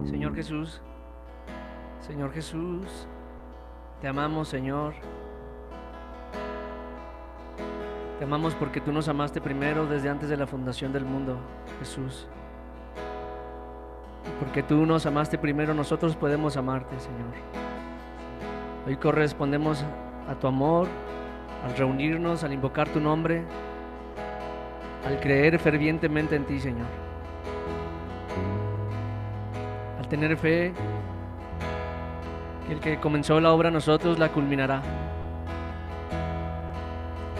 Señor Jesús, Señor Jesús, te amamos, Señor. Te amamos porque tú nos amaste primero desde antes de la fundación del mundo, Jesús. Porque tú nos amaste primero, nosotros podemos amarte, Señor. Hoy correspondemos a tu amor, al reunirnos, al invocar tu nombre, al creer fervientemente en ti, Señor. Al tener fe que el que comenzó la obra a nosotros la culminará.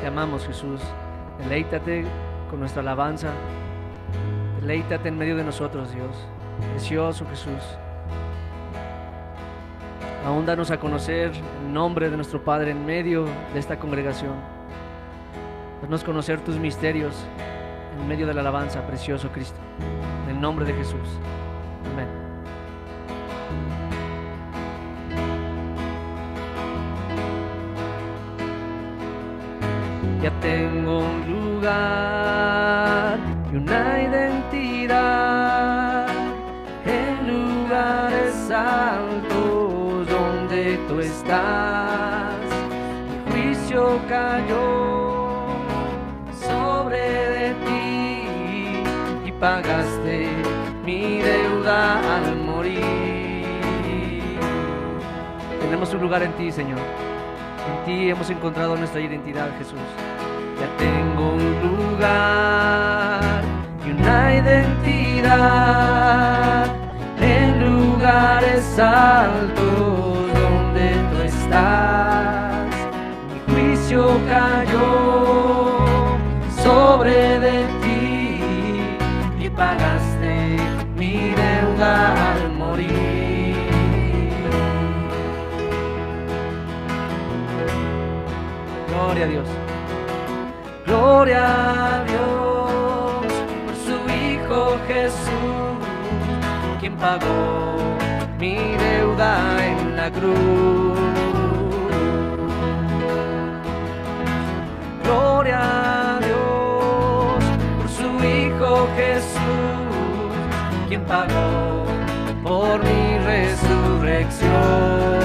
Te amamos, Jesús. Deleítate con nuestra alabanza. Deleítate en medio de nosotros, Dios. Precioso Jesús. Aún danos a conocer el nombre de nuestro Padre en medio de esta congregación. Danos conocer tus misterios en medio de la alabanza, precioso Cristo. En el nombre de Jesús. Amén. Ya tengo un lugar y una identidad en lugares altos donde tú estás. Mi juicio cayó sobre de ti y pagaste mi deuda al morir. Tenemos un lugar en ti, Señor. En ti hemos encontrado nuestra identidad, Jesús. Ya tengo un lugar y una identidad en lugares altos donde tú estás. Mi juicio cayó sobre de ti y pagaste mi deuda al morir. Gloria a Dios. Gloria a Dios por su Hijo Jesús, quien pagó mi deuda en la cruz. Gloria a Dios por su Hijo Jesús, quien pagó por mi resurrección.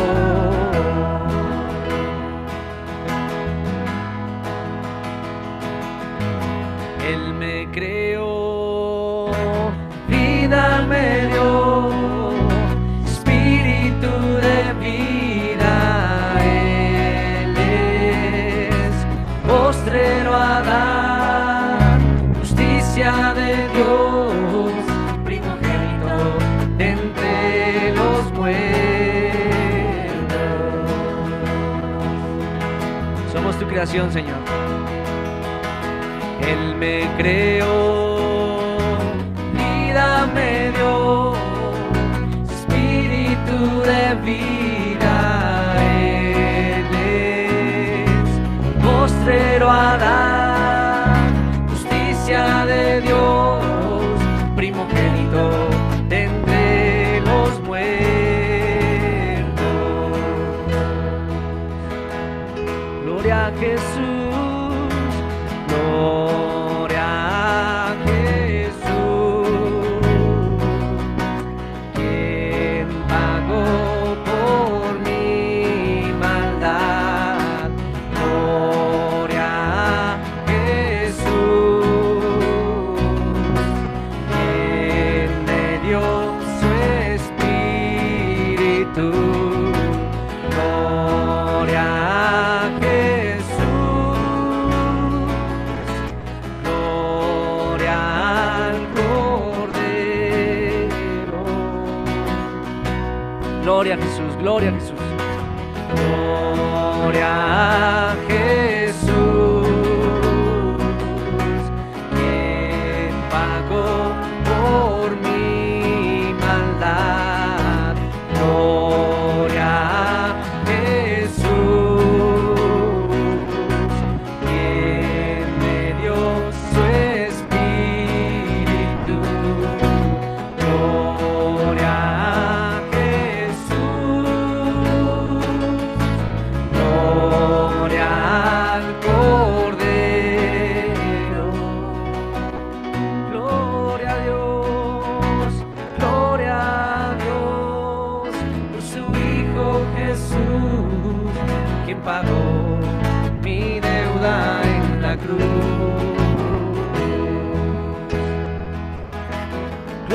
Él me creó, vida me dio, espíritu de vida. Él es postrero Adán, justicia de Dios, primogénito de entre los muertos. Somos tu creación, Señor. Él me creó, vida me dio, espíritu de vida. Él es postrero Adán, justicia de Dios, primogénito de entre los muertos. Gloria a Jesús. Gloria a Jesús, quien pagó por mi maldad. Gloria a Jesús, quien me dio su espíritu. Gloria a Gloria a Jesús, gloria a Jesús. Gloria a Jesús, quien pagó por mi maldad. Gloria a Jesús, quien me dio su espíritu. Gloria a Gloria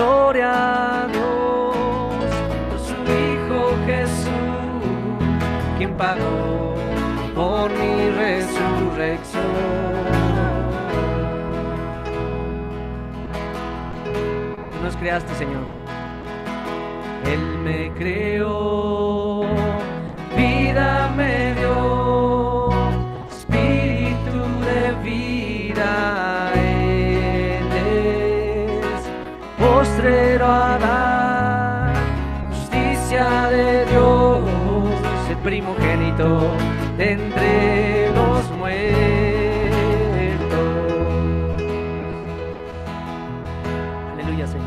Gloria a Dios por su Hijo Jesús, quien pagó por mi resurrección. Tú nos creaste, Señor. Él me creó, vida me dio, espíritu de vida. Él es postrero Adán, justicia de Dios, el primogénito de entre los muertos. Aleluya, Señor.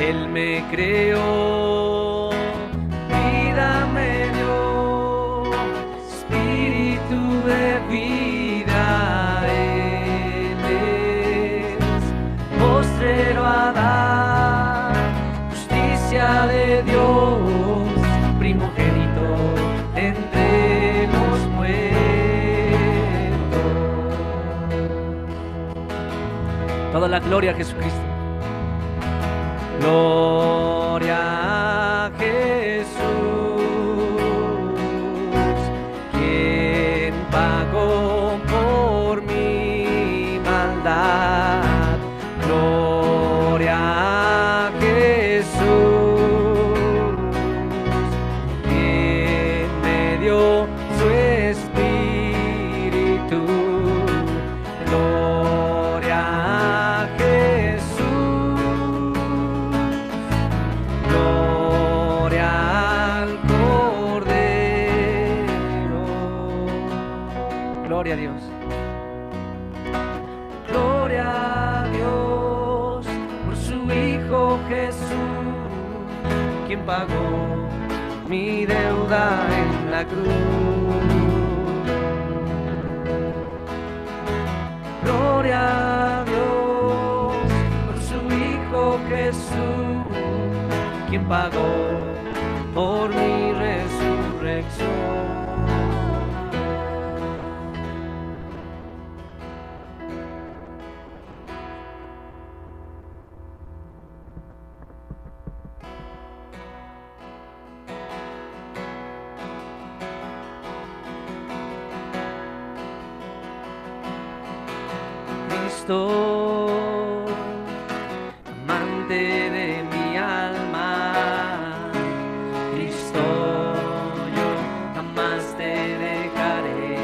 Él me creó, vida me dio, espíritu de vida. Él es postrero Adán, justicia de Dios, primogénito entre los muertos. Toda la gloria a Jesucristo. Gloria a Jesús, quien pagó por mi maldad. Gloria a Jesús, quien me dio su espíritu. Gloria a Jesús, gloria al Cordero. Gloria a Dios. Gloria a Dios por su Hijo Jesús, quien pagó mi deuda en la cruz. Gloria a Dios por su Hijo Jesús, quien pagó por mi resurrección. Cristo, amante de mi alma, Cristo, yo jamás te dejaré.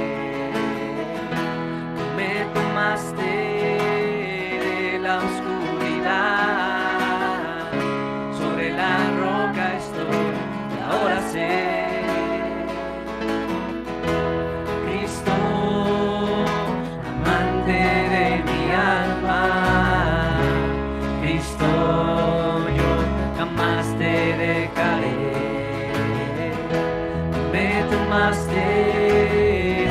Me tomaste de la oscuridad, sobre la roca estoy y ahora sé. Cristo, amante de mi alma, Cristo, yo jamás te dejaré. Me tomaste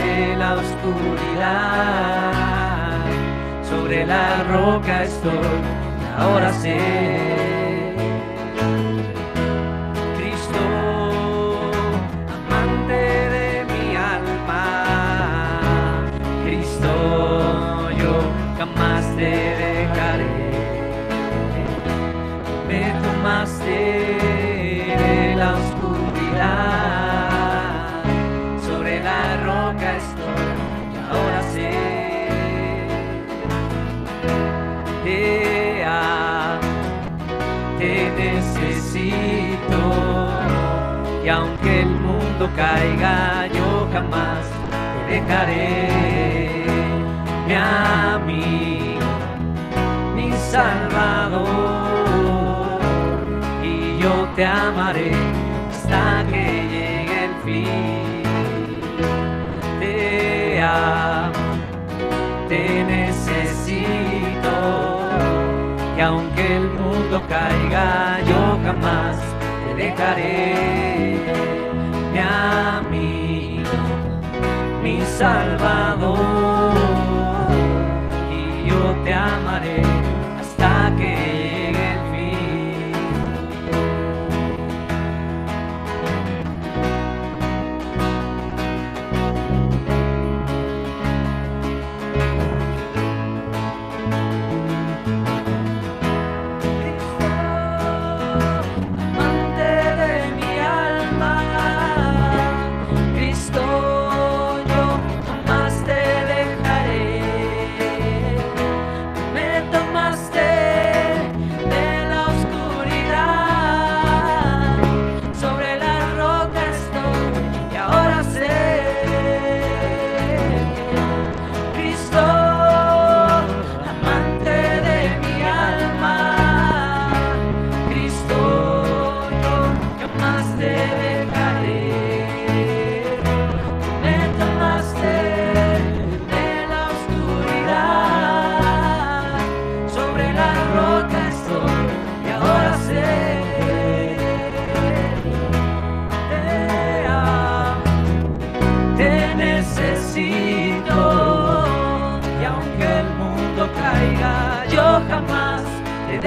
de la oscuridad, sobre la roca estoy y ahora sé. Cristo, amante de mi alma, Cristo, yo jamás te dejaré. Me tomaste de la oscuridad, sobre la roca estoy y ahora sé. Te necesito, y aunque el mundo caiga, yo jamás te dejaré. Mi amigo, mi Salvador, y yo te amaré hasta que llegue el fin. Te amo, te necesito, y aunque el mundo caiga, yo jamás te dejaré. Mi amigo, mi Salvador, y yo te amaré hasta que llegue el fin.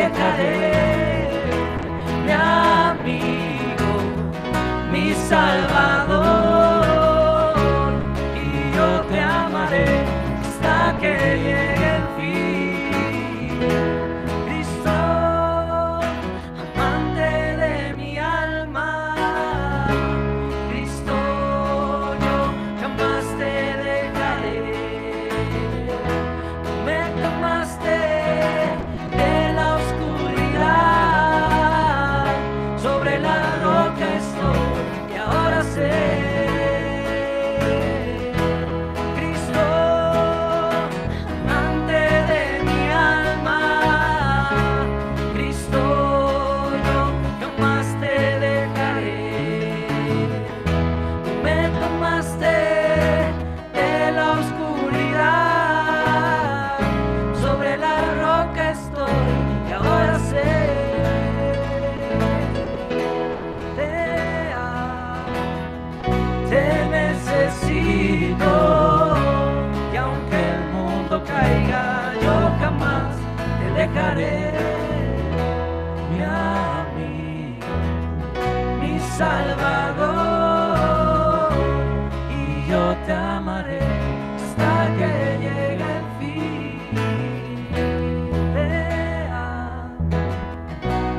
dejaré, mi amigo, mi Salvador, y yo te amaré hasta que llegue el fin. Cristo, amante de mi alma, Cristo, yo jamás te dejaré. Tú me tomaste de la oscuridad, sobre la roca estoy y ahora sé. Cristo, amante de mi alma, Cristo, yo jamás te dejaré. Tú me tomaste de la oscuridad, sobre la roca estoy y ahora sé. Te necesito, y aunque el mundo caiga, yo jamás te dejaré, mi amigo, mi Salvador, y yo te amaré hasta que llegue el fin.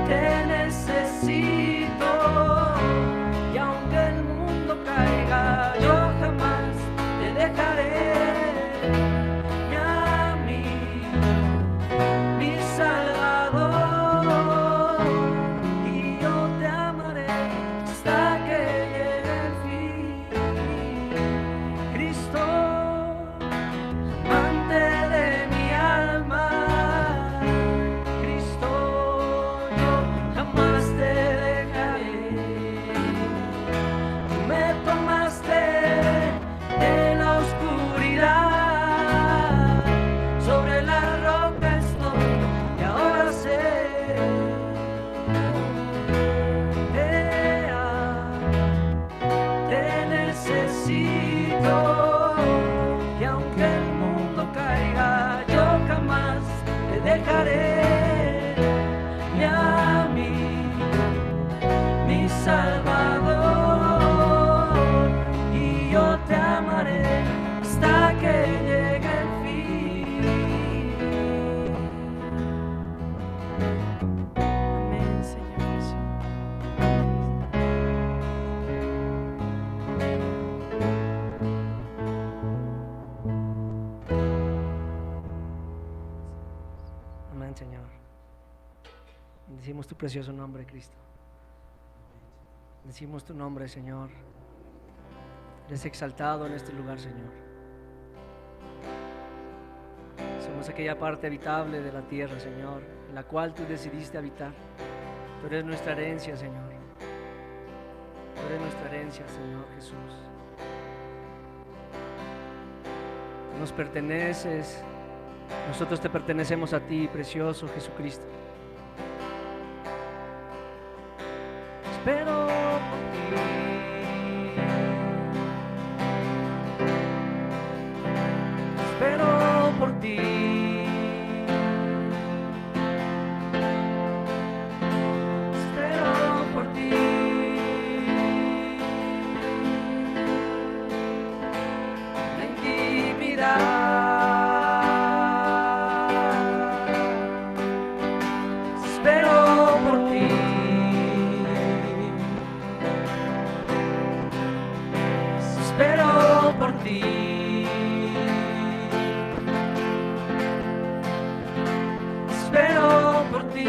Te necesito, y aunque el mundo caiga, yo jamás te dejaré, mi amigo, mi Salvador, y yo te amaré hasta que llegue el fin. Cristo, amante de mi alma, Cristo, yo jamás te dejaré. Tú me tomaste de la oscuridad, sobre la roca estoy y ahora sé. Te necesito, y aunque el mundo caiga, yo jamás te dejaré, mi amigo, mi Salvador, y yo te amaré hasta que llegue el fin. Amén, Señor Jesús. Amén, Señor. Bendecimos tu precioso nombre, Cristo. Bendecimos tu nombre, Señor. Eres exaltado en este lugar, Señor. Somos aquella parte habitable de la tierra, Señor, en la cual tú decidiste habitar. Tú eres nuestra herencia, Señor. Tú eres nuestra herencia, Señor Jesús. Tú nos perteneces. Nosotros te pertenecemos a ti, precioso Jesucristo. Espero por ti. Espero por ti. Espero por ti. La intimidad. Espero por ti. Espero por ti. Espero por ti.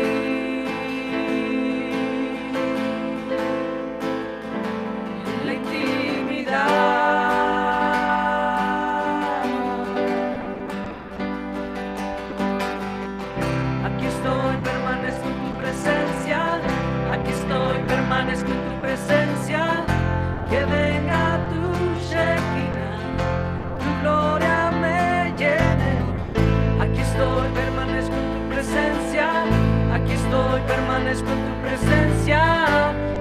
En la intimidad. Aquí estoy, permanezco en tu presencia. Aquí estoy, permanezco en tu presencia. Que venga tu Shekinah, tu gloria me llene. Aquí estoy, permanezco en tu presencia. Aquí estoy, permanezco en tu presencia.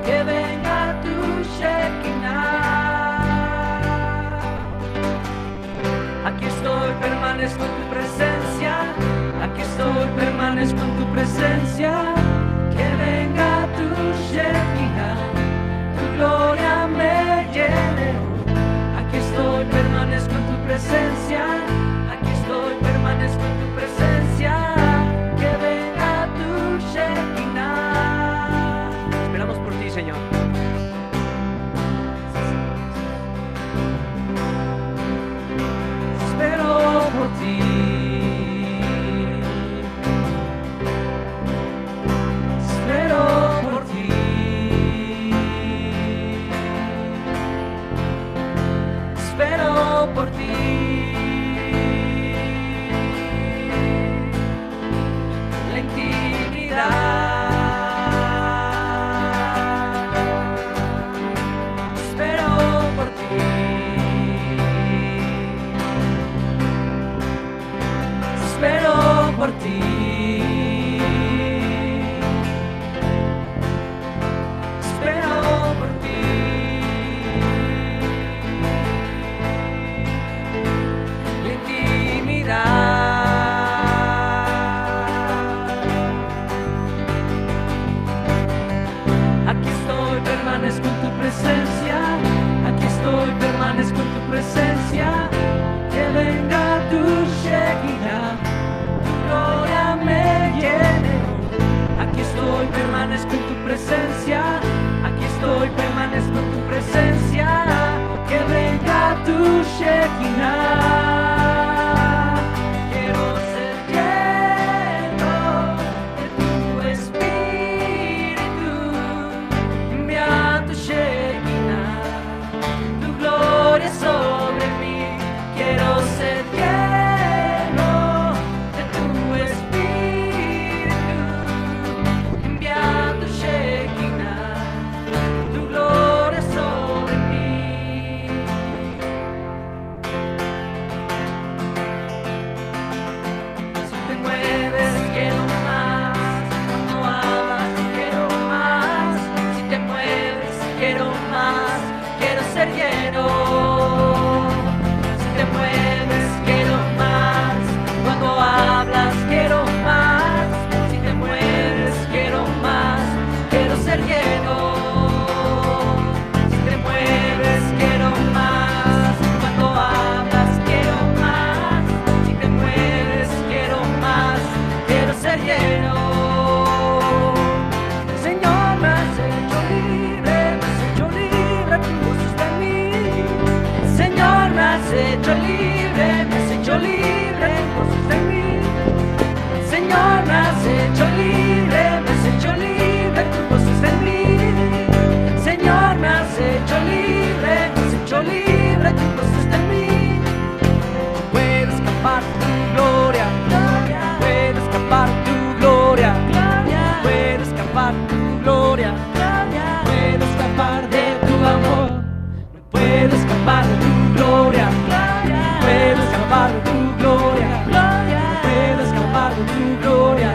Que venga tu Shekinah. Aquí estoy, permanezco en tu presencia. Aquí estoy, permanezco en tu presencia, que venga tu Shekinah, tu gloria me llene. Aquí estoy, permanezco en tu presencia, aquí estoy, permanezco en tu presencia, que venga tu Shekinah. Esperamos por ti, Señor. Espero por ti. Espero por ti. Espero por ti. La intimidad. Espero por ti. Espero por ti. Espero por ti. La intimidad. Aquí estoy, permanezco en tu presencia. Aquí estoy, permanezco en tu presencia. Que venga tu Shekinah, tu gloria me llene. Aquí estoy, permanezco en tu presencia. Aquí estoy, permanezco en tu presencia. Que venga tu Shekinah. Quiero ser lleno de tu espíritu. Envía tu Shekinah, tu gloria sobre mí. Quiero ser lleno de tu espíritu. Envía tu Shekinah, tu gloria sobre mí. Si te mueves, quiero más. Cuando hablas, quiero más. Si te mueves, quiero más. Quiero ser lleno. Si te mueves, quiero más. Cuando hablas, quiero más. Si te mueves, quiero más. Quiero ser lleno. Si te mueves, quiero más. Cuando hablas, quiero más. Si te mueves, quiero más. Quiero ser lleno. Señor, me has hecho libre, me has hecho libre, tu voz está en mí. Señor, me has hecho libre, me has hecho libre, tu voz está en mí. Señor, me has hecho libre, me has hecho libre, tu voz está en mí. Señor, me has hecho libre, me has hecho libre, tu voz está en mí. Puedo escapar de tu gloria, puedo escapar de tu gloria, puedo escapar de tu gloria, puedo escapar de tu amor, no puedo escapar de tu gloria, puedo escapar de tu gloria, puedo escapar de tu gloria,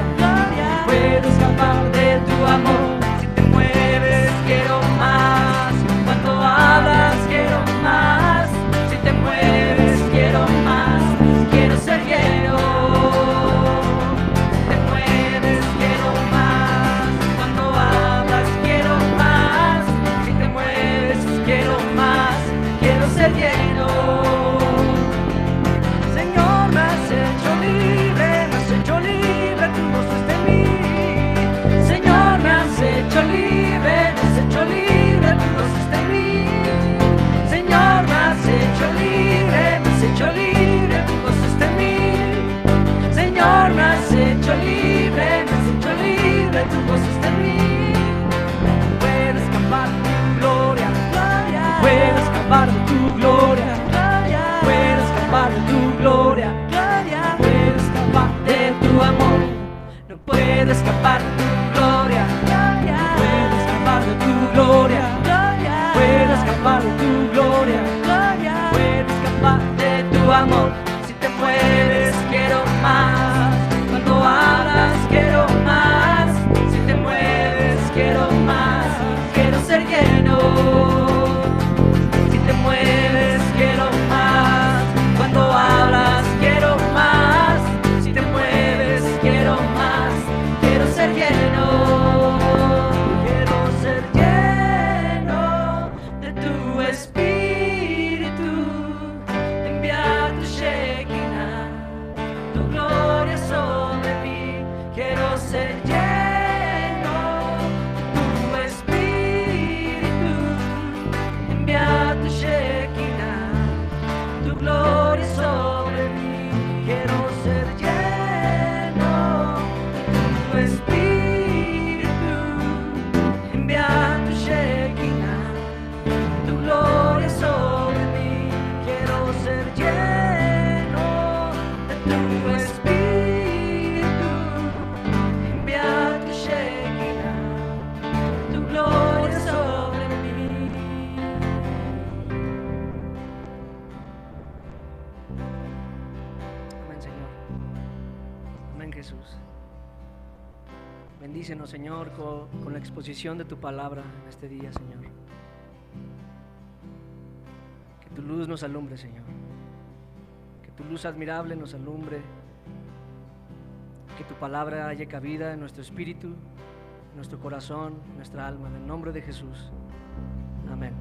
puedo escapar de tu amor. Si te mueves, quiero más. Cuando hablas, quiero más. Si te mueves, quiero más. Quiero ser lleno. Si te mueves, quiero más. Cuando hablas, quiero más. Si te mueves, quiero más. Quiero ser lleno. Señor, me has hecho libre, me has hecho libre, tu voz está en mí. Señor, me has hecho libre, me has hecho libre, tu voz está en mí. Señor, me has hecho libre, me has hecho libre, tu voz está en mí. Señor, me has hecho libre, me has hecho libre, tu voz está en mí. Puedo escapar de tu gloria, puedo escapar de tu gloria, puedo escapar de tu gloria, puedo escapar de tu amor, no puedo escapar de tu gloria, puedo Bendícenos, Señor, con la exposición de tu palabra en este día, Señor. Que tu luz nos alumbre, Señor. Que tu luz admirable nos alumbre. Que tu palabra haya cabida en nuestro espíritu, en nuestro corazón, en nuestra alma. En el nombre de Jesús. Amén.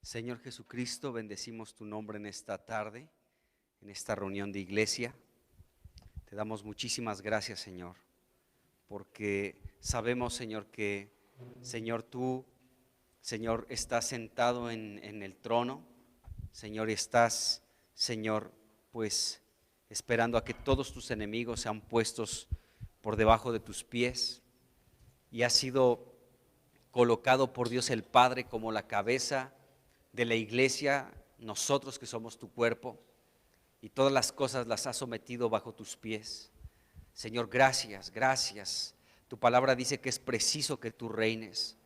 Señor Jesucristo, bendecimos tu nombre en esta tarde, en esta reunión de iglesia. Te damos muchísimas gracias, Señor, porque sabemos, Señor, que, Señor, tú, Señor, estás sentado en el trono. Señor, estás, Señor, pues esperando a que todos tus enemigos sean puestos por debajo de tus pies, y has sido colocado por Dios el Padre como la cabeza de la iglesia, nosotros que somos tu cuerpo, y todas las cosas las has sometido bajo tus pies. Señor, gracias, gracias. Tu palabra dice que es preciso que tú reines,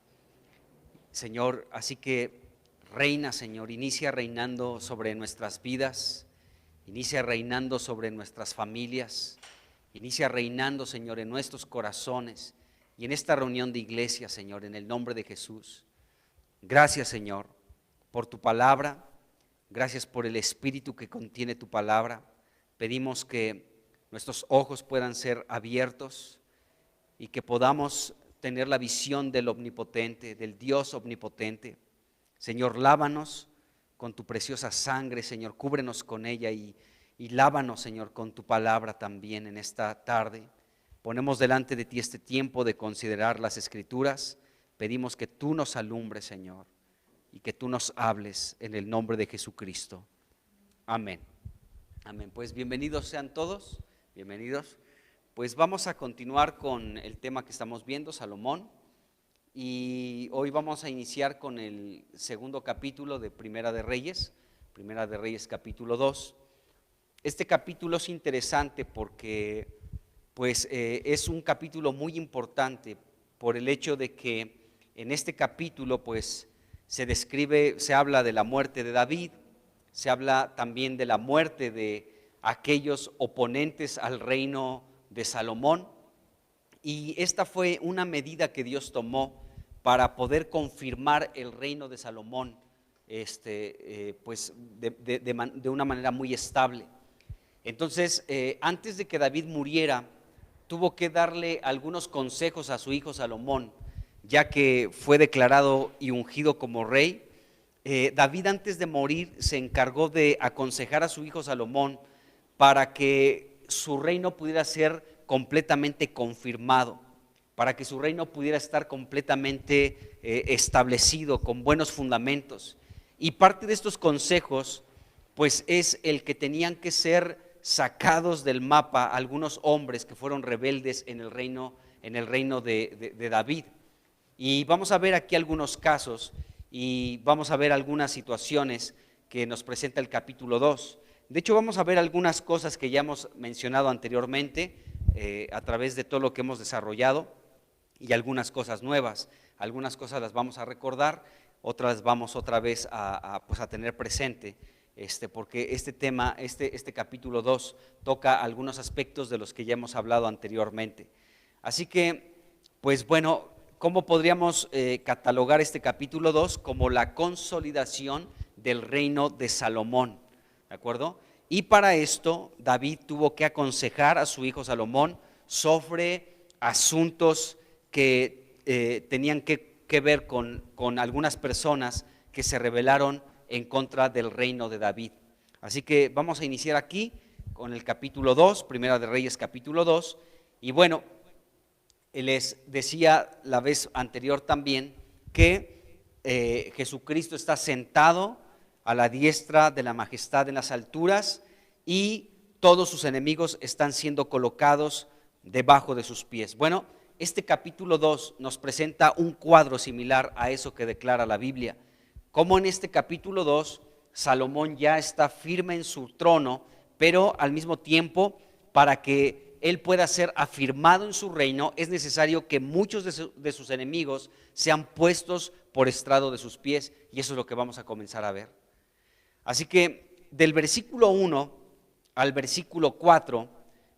Señor, así que reina, Señor, inicia reinando sobre nuestras vidas, inicia reinando sobre nuestras familias, inicia reinando, Señor, en nuestros corazones y en esta reunión de iglesia, Señor, en el nombre de Jesús. Gracias, Señor, por tu palabra, gracias por el espíritu que contiene tu palabra. Pedimos que nuestros ojos puedan ser abiertos y que podamos tener la visión del omnipotente, del Dios omnipotente. Señor, lávanos con tu preciosa sangre, Señor, cúbrenos con ella y lávanos, Señor, con tu palabra también en esta tarde. Ponemos delante de ti este tiempo de considerar las Escrituras. Pedimos que tú nos alumbres, Señor, y que tú nos hables en el nombre de Jesucristo. Amén. Amén. Pues bienvenidos sean todos, bienvenidos. Pues vamos a continuar con el tema que estamos viendo, Salomón, y hoy vamos a iniciar con el segundo capítulo de Primera de Reyes capítulo 2. Este capítulo es interesante porque pues es un capítulo muy importante por el hecho de que en este capítulo pues se habla de la muerte de David, se habla también de la muerte de aquellos oponentes al reino de Salomón, y esta fue una medida que Dios tomó para poder confirmar el reino de Salomón pues de una manera muy estable. Entonces, antes de que David muriera, tuvo que darle algunos consejos a su hijo Salomón, ya que fue declarado y ungido como rey. David, antes de morir, se encargó de aconsejar a su hijo Salomón para que su reino pudiera ser completamente confirmado, para que su reino pudiera estar completamente establecido, con buenos fundamentos. Y parte de estos consejos pues es el que tenían que ser sacados del mapa algunos hombres que fueron rebeldes en el reino de David. Y vamos a ver aquí algunos casos y vamos a ver algunas situaciones que nos presenta el capítulo 2. De hecho, vamos a ver algunas cosas que ya hemos mencionado anteriormente a través de todo lo que hemos desarrollado, y algunas cosas nuevas. Algunas cosas las vamos a recordar, otras vamos otra vez a tener presente, porque este tema, este capítulo 2 toca algunos aspectos de los que ya hemos hablado anteriormente. Así que, pues bueno, ¿cómo podríamos catalogar este capítulo 2? Como la consolidación del reino de Salomón, ¿de acuerdo? y para esto David tuvo que aconsejar a su hijo Salomón sobre asuntos que tenían que ver con algunas personas que se rebelaron en contra del reino de David. Así que vamos a iniciar aquí con el capítulo 2, Primera de Reyes capítulo 2, y bueno, les decía la vez anterior también que Jesucristo está sentado a la diestra de la majestad en las alturas y todos sus enemigos están siendo colocados debajo de sus pies. Bueno, este capítulo 2 nos presenta un cuadro similar a eso que declara la Biblia. Como en este capítulo 2, Salomón ya está firme en su trono, pero al mismo tiempo, para que él pueda ser afirmado en su reino, es necesario que muchos de sus enemigos sean puestos por estrado de sus pies, y eso es lo que vamos a comenzar a ver. Así que del versículo 1 al versículo 4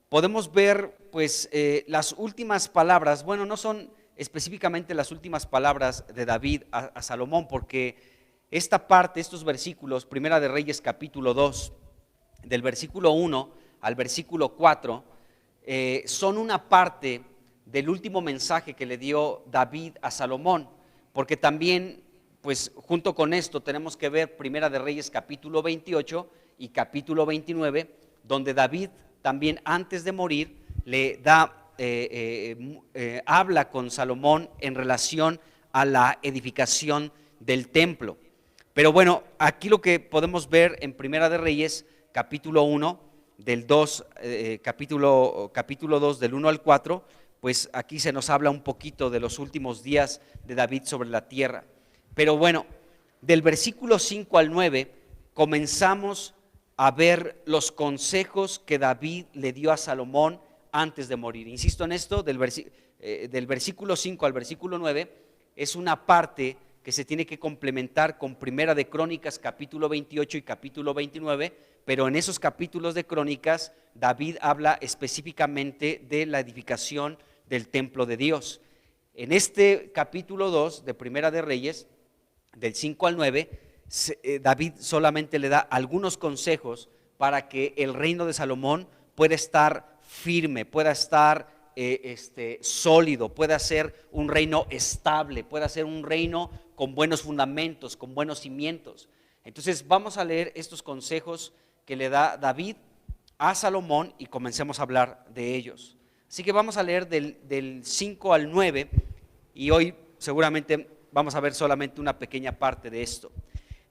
podemos ver pues las últimas palabras. Bueno, no son específicamente las últimas palabras de David a Salomón, porque esta parte, estos versículos, Primera de Reyes capítulo 2, del versículo 1 al versículo 4, son una parte del último mensaje que le dio David a Salomón, porque también, pues junto con esto tenemos que ver Primera de Reyes capítulo 28 y capítulo 29, donde David también antes de morir le da, habla con Salomón en relación a la edificación del templo. Pero bueno, aquí lo que podemos ver en Primera de Reyes capítulo 1, del 2, capítulo 2 del 1 al 4, pues aquí se nos habla un poquito de los últimos días de David sobre la tierra. Pero bueno, del versículo 5 al 9 comenzamos a ver los consejos que David le dio a Salomón antes de morir. Insisto en esto, del versículo 5 al versículo 9 es una parte que se tiene que complementar con Primera de Crónicas capítulo 28 y capítulo 29, pero en esos capítulos de Crónicas David habla específicamente de la edificación del templo de Dios. En este capítulo 2 de Primera de Reyes, del 5 al 9, David solamente le da algunos consejos para que el reino de Salomón pueda estar firme, pueda estar sólido, pueda ser un reino estable, pueda ser un reino con buenos fundamentos, con buenos cimientos. Entonces vamos a leer estos consejos que le da David a Salomón y comencemos a hablar de ellos. Así que vamos a leer del 5 al 9 y hoy seguramente vamos a ver solamente una pequeña parte de esto.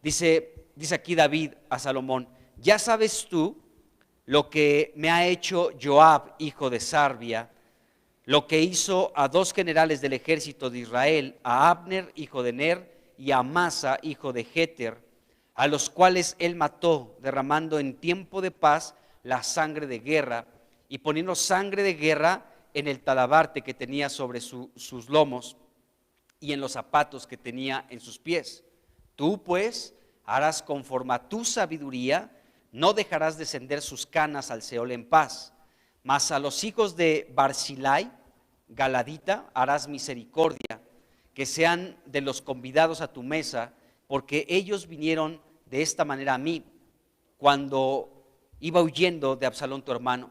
Dice aquí David a Salomón: ya sabes tú lo que me ha hecho Joab, hijo de Sarvia, lo que hizo a 2 generales del ejército de Israel, a Abner, hijo de Ner, y a Amasa, hijo de Jeter, a los cuales él mató, derramando en tiempo de paz la sangre de guerra, y poniendo sangre de guerra en el talabarte que tenía sobre sus lomos, y en los zapatos que tenía en sus pies. Tú pues harás conforme a tu sabiduría, no dejarás descender sus canas al Seol en paz. Mas a los hijos de Barzillai, Galadita, harás misericordia, que sean de los convidados a tu mesa, porque ellos vinieron de esta manera a mí, cuando iba huyendo de Absalón tu hermano.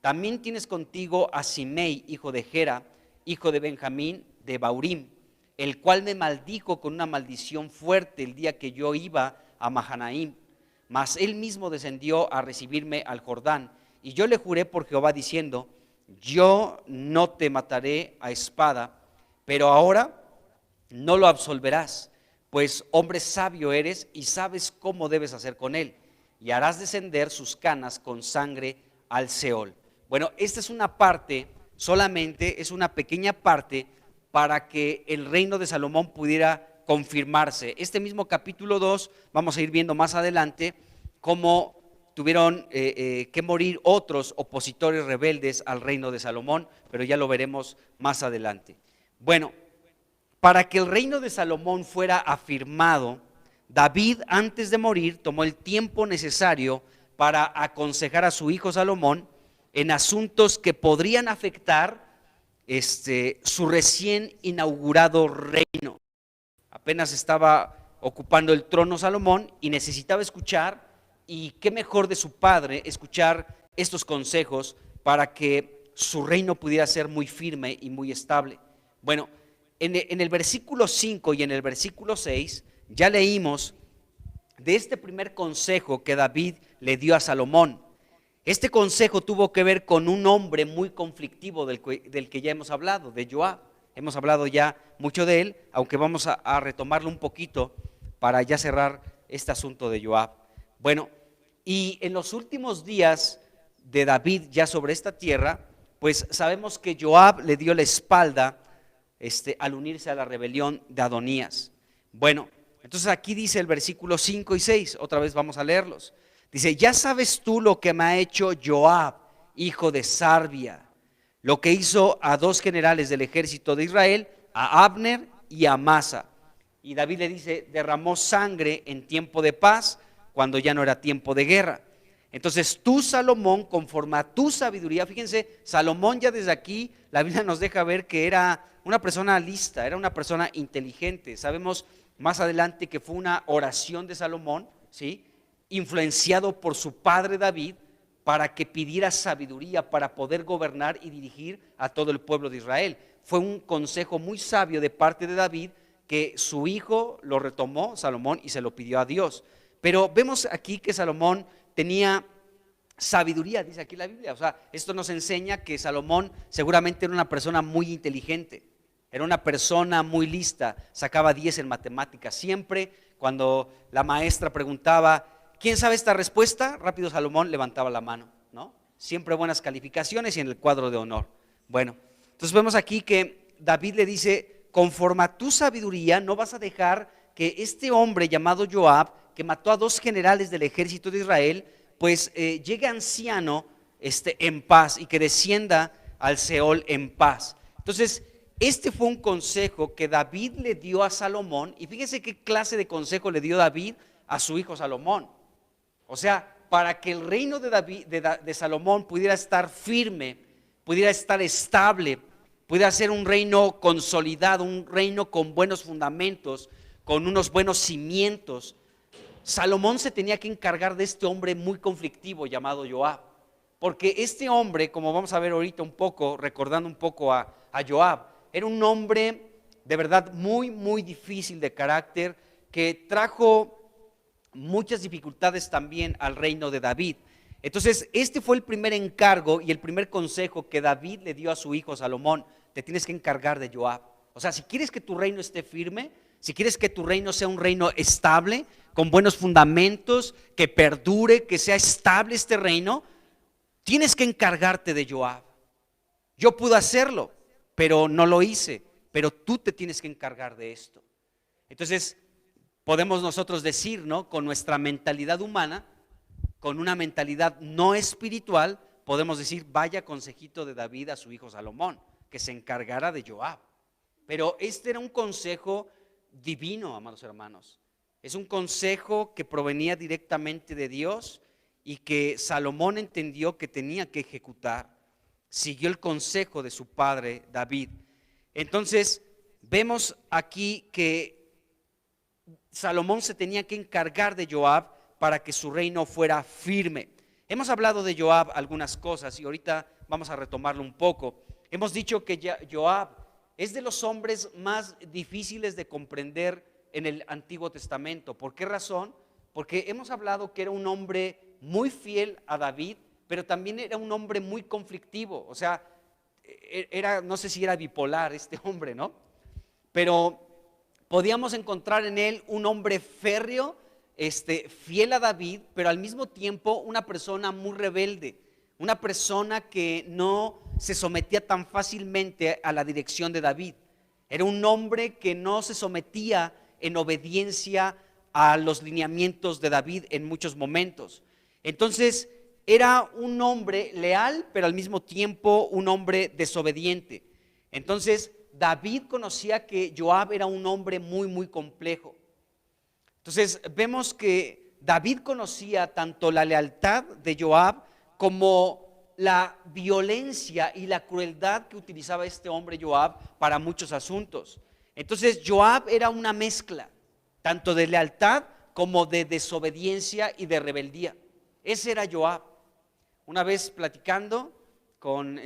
También tienes contigo a Simei, hijo de Gera, hijo de Benjamín, de Baurim, el cual me maldijo con una maldición fuerte el día que yo iba a Mahanaim. Mas él mismo descendió a recibirme al Jordán, y yo le juré por Jehová diciendo: yo no te mataré a espada, pero ahora no lo absolverás, pues hombre sabio eres y sabes cómo debes hacer con él, y harás descender sus canas con sangre al Seol. Bueno, esta es una parte, solamente es una pequeña parte para que el reino de Salomón pudiera confirmarse. Este mismo capítulo 2, vamos a ir viendo más adelante cómo tuvieron que morir otros opositores rebeldes al reino de Salomón, pero ya lo veremos más adelante. Bueno, para que el reino de Salomón fuera afirmado, David antes de morir tomó el tiempo necesario para aconsejar a su hijo Salomón en asuntos que podrían afectar su recién inaugurado reino. Apenas estaba ocupando el trono Salomón y necesitaba escuchar y qué mejor de su padre escuchar estos consejos para que su reino pudiera ser muy firme y muy estable. Bueno, en el versículo 5 y en el versículo 6 ya leímos de este primer consejo que David le dio a Salomón. Este consejo tuvo que ver con un hombre muy conflictivo del que ya hemos hablado, de Joab. Hemos hablado ya mucho de él, aunque vamos a retomarlo un poquito para ya cerrar este asunto de Joab. Bueno, y en los últimos días de David ya sobre esta tierra, pues sabemos que Joab le dio la espalda al unirse a la rebelión de Adonías. Bueno, entonces aquí dice el versículo 5 y 6, otra vez vamos a leerlos. Dice, ya sabes tú lo que me ha hecho Joab, hijo de Sarvia, lo que hizo a 2 generales del ejército de Israel, a Abner y a Amasa. Y David le dice, derramó sangre en tiempo de paz, cuando ya no era tiempo de guerra. Entonces tú, Salomón, conforme a tu sabiduría, fíjense, Salomón ya desde aquí, la Biblia nos deja ver que era una persona lista, era una persona inteligente. Sabemos más adelante que fue una oración de Salomón, ¿sí?, influenciado por su padre David, para que pidiera sabiduría para poder gobernar y dirigir a todo el pueblo de Israel. Fue un consejo muy sabio de parte de David, que su hijo lo retomó, Salomón, y se lo pidió a Dios. Pero vemos aquí que Salomón tenía sabiduría, dice aquí la Biblia. O sea, esto nos enseña que Salomón seguramente era una persona muy inteligente, era una persona muy lista, sacaba 10 en matemáticas. Siempre cuando la maestra preguntaba, ¿quién sabe esta respuesta?, rápido Salomón levantaba la mano, ¿no? Siempre buenas calificaciones y en el cuadro de honor. Bueno, entonces vemos aquí que David le dice, conforme a tu sabiduría no vas a dejar que este hombre llamado Joab, que mató a 2 generales del ejército de Israel, pues llegue anciano en paz y que descienda al Seol en paz. Entonces, este fue un consejo que David le dio a Salomón, y fíjense qué clase de consejo le dio David a su hijo Salomón. O sea, para que el reino de David, de Salomón pudiera estar firme, pudiera estar estable, pudiera ser un reino consolidado, un reino con buenos fundamentos, con unos buenos cimientos, Salomón se tenía que encargar de este hombre muy conflictivo llamado Joab. Porque este hombre, como vamos a ver ahorita un poco, recordando un poco a Joab, era un hombre de verdad muy, muy difícil de carácter, que trajo muchas dificultades también al reino de David. Entonces, este fue el primer encargo y el primer consejo que David le dio a su hijo Salomón: te tienes que encargar de Joab. O sea, si quieres que tu reino esté firme, si quieres que tu reino sea un reino estable, con buenos fundamentos, que perdure, que sea estable este reino, tienes que encargarte de Joab. Yo pude hacerlo, pero no lo hice, pero tú te tienes que encargar de esto. Entonces, podemos nosotros decir, ¿no?, con nuestra mentalidad humana, con una mentalidad no espiritual, podemos decir, vaya consejito de David a su hijo Salomón, que se encargara de Joab. Pero este era un consejo divino, amados hermanos. Es un consejo que provenía directamente de Dios y que Salomón entendió que tenía que ejecutar. Siguió el consejo de su padre David. Entonces, vemos aquí que Salomón se tenía que encargar de Joab para que su reino fuera firme. Hemos hablado de Joab algunas cosas y ahorita vamos a retomarlo un poco. Hemos dicho que Joab es de los hombres más difíciles de comprender en el Antiguo Testamento. ¿Por qué razón? Porque hemos hablado que era un hombre muy fiel a David, pero también era un hombre muy conflictivo. O sea, no sé si era bipolar este hombre, ¿no? Pero podíamos encontrar en él un hombre férreo, fiel a David, pero al mismo tiempo una persona muy rebelde, una persona que no se sometía tan fácilmente a la dirección de David. Era un hombre que no se sometía en obediencia a los lineamientos de David en muchos momentos. Entonces, era un hombre leal, pero al mismo tiempo un hombre desobediente. Entonces, David conocía que Joab era un hombre muy, muy complejo. Entonces, vemos que David conocía tanto la lealtad de Joab como la violencia y la crueldad que utilizaba este hombre Joab para muchos asuntos. Entonces, Joab era una mezcla tanto de lealtad como de desobediencia y de rebeldía. Ese era Joab. Una vez platicando con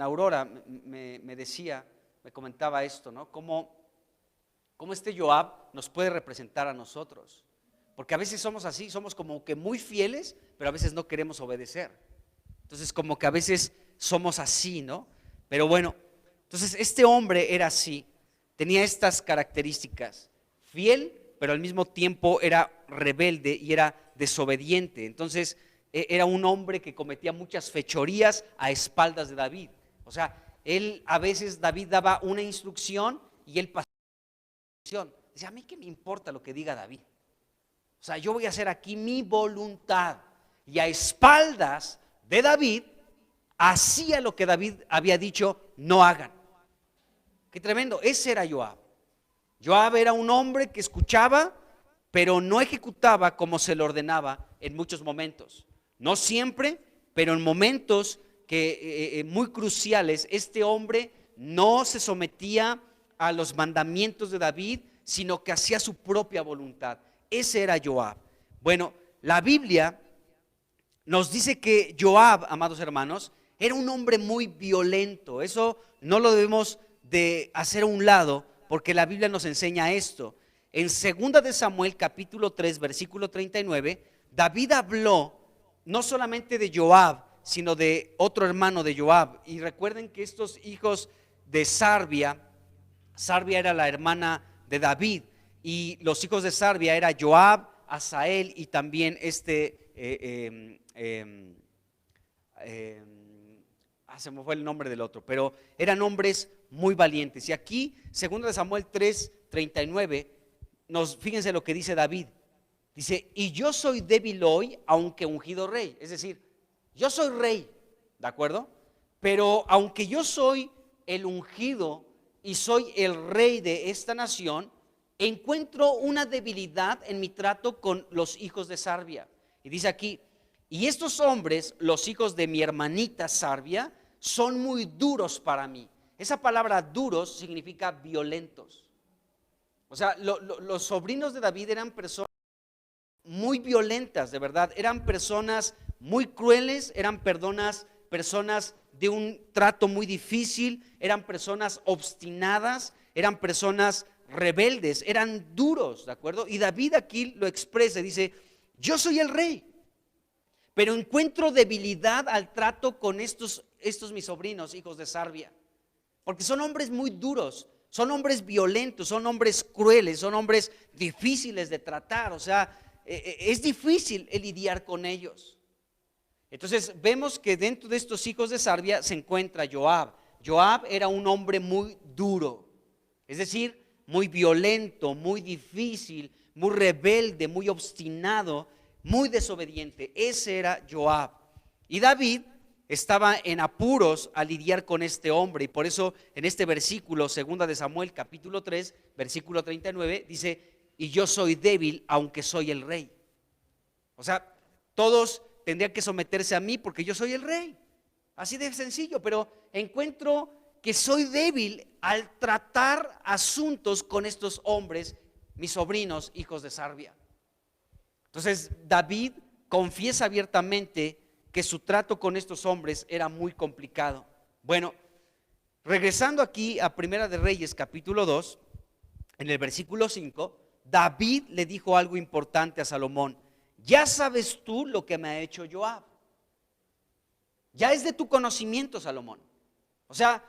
Aurora, me decía, me comentaba esto, ¿no? Cómo este Joab nos puede representar a nosotros. Porque a veces somos así, somos como que muy fieles, pero a veces no queremos obedecer. Entonces como que a veces somos así, ¿no? Pero bueno, entonces este hombre era así, tenía estas características: fiel, pero al mismo tiempo era rebelde y era desobediente. Entonces era un hombre que cometía muchas fechorías a espaldas de David. O sea, a veces David daba una instrucción y él pasaba la instrucción. Decía, a mí qué me importa lo que diga David. O sea, yo voy a hacer aquí mi voluntad. Y a espaldas de David hacía lo que David había dicho no hagan. Qué tremendo. Ese era Joab. Joab era un hombre que escuchaba, pero no ejecutaba como se le ordenaba en muchos momentos. No siempre, pero en momentos muy cruciales, este hombre no se sometía a los mandamientos de David, sino que hacía su propia voluntad. Ese era Joab. Bueno, la Biblia nos dice que Joab, amados hermanos, era un hombre muy violento. Eso no lo debemos de hacer a un lado, porque la Biblia nos enseña esto. En 2 de Samuel capítulo 3 versículo 39, David habló no solamente de Joab, sino de otro hermano de Joab. Y recuerden que estos hijos de Sarbia era la hermana de David, y los hijos de Sarbia era Joab, Asael y también se me fue el nombre del otro, pero eran hombres muy valientes. Y aquí, 2 de Samuel 3:39, fíjense lo que dice David. Dice, y yo soy débil hoy, aunque ungido rey. Es decir, yo soy rey, ¿de acuerdo? Pero aunque yo soy el ungido y soy el rey de esta nación, encuentro una debilidad en mi trato con los hijos de Sarbia. Y dice aquí, y estos hombres, los hijos de mi hermanita Sarbia, son muy duros para mí. Esa palabra duros significa violentos. O sea, los sobrinos de David eran personas muy violentas, de verdad. Eran personas muy crueles, eran personas de un trato muy difícil, eran personas obstinadas, eran personas rebeldes, eran duros, ¿de acuerdo? Y David aquí lo expresa, dice, yo soy el rey, pero encuentro debilidad al trato con estos mis sobrinos, hijos de Sarbia, porque son hombres muy duros, son hombres violentos, son hombres crueles, son hombres difíciles de tratar. O sea, es difícil lidiar con ellos. Entonces vemos que dentro de estos hijos de Sarbia se encuentra Joab. Joab era un hombre muy duro, es decir, muy violento, muy difícil, muy rebelde, muy obstinado, muy desobediente. Ese era Joab. Y David estaba en apuros a lidiar con este hombre, y por eso en este versículo, 2 de Samuel capítulo 3 versículo 39, dice, y yo soy débil aunque soy el rey. O sea, todos tendrían que someterse a mí porque yo soy el rey, así de sencillo. Pero encuentro que soy débil al tratar asuntos con estos hombres, mis sobrinos, hijos de Sarbia. Entonces David confiesa abiertamente que su trato con estos hombres era muy complicado. Bueno, regresando aquí a Primera de Reyes capítulo 2, en el versículo 5, David le dijo algo importante a Salomón. Ya sabes tú lo que me ha hecho Joab. Ya es de tu conocimiento, Salomón. O sea,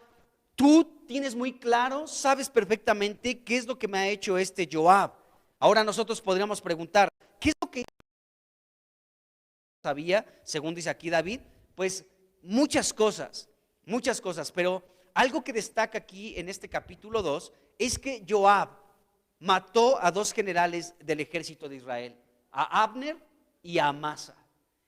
tú tienes muy claro, sabes perfectamente qué es lo que me ha hecho este Joab. Ahora nosotros podríamos preguntar, ¿qué es lo que sabía, según dice aquí David? Pues muchas cosas, pero algo que destaca aquí en este capítulo 2 es que Joab mató a dos generales del ejército de Israel, a Abner y a Amasa,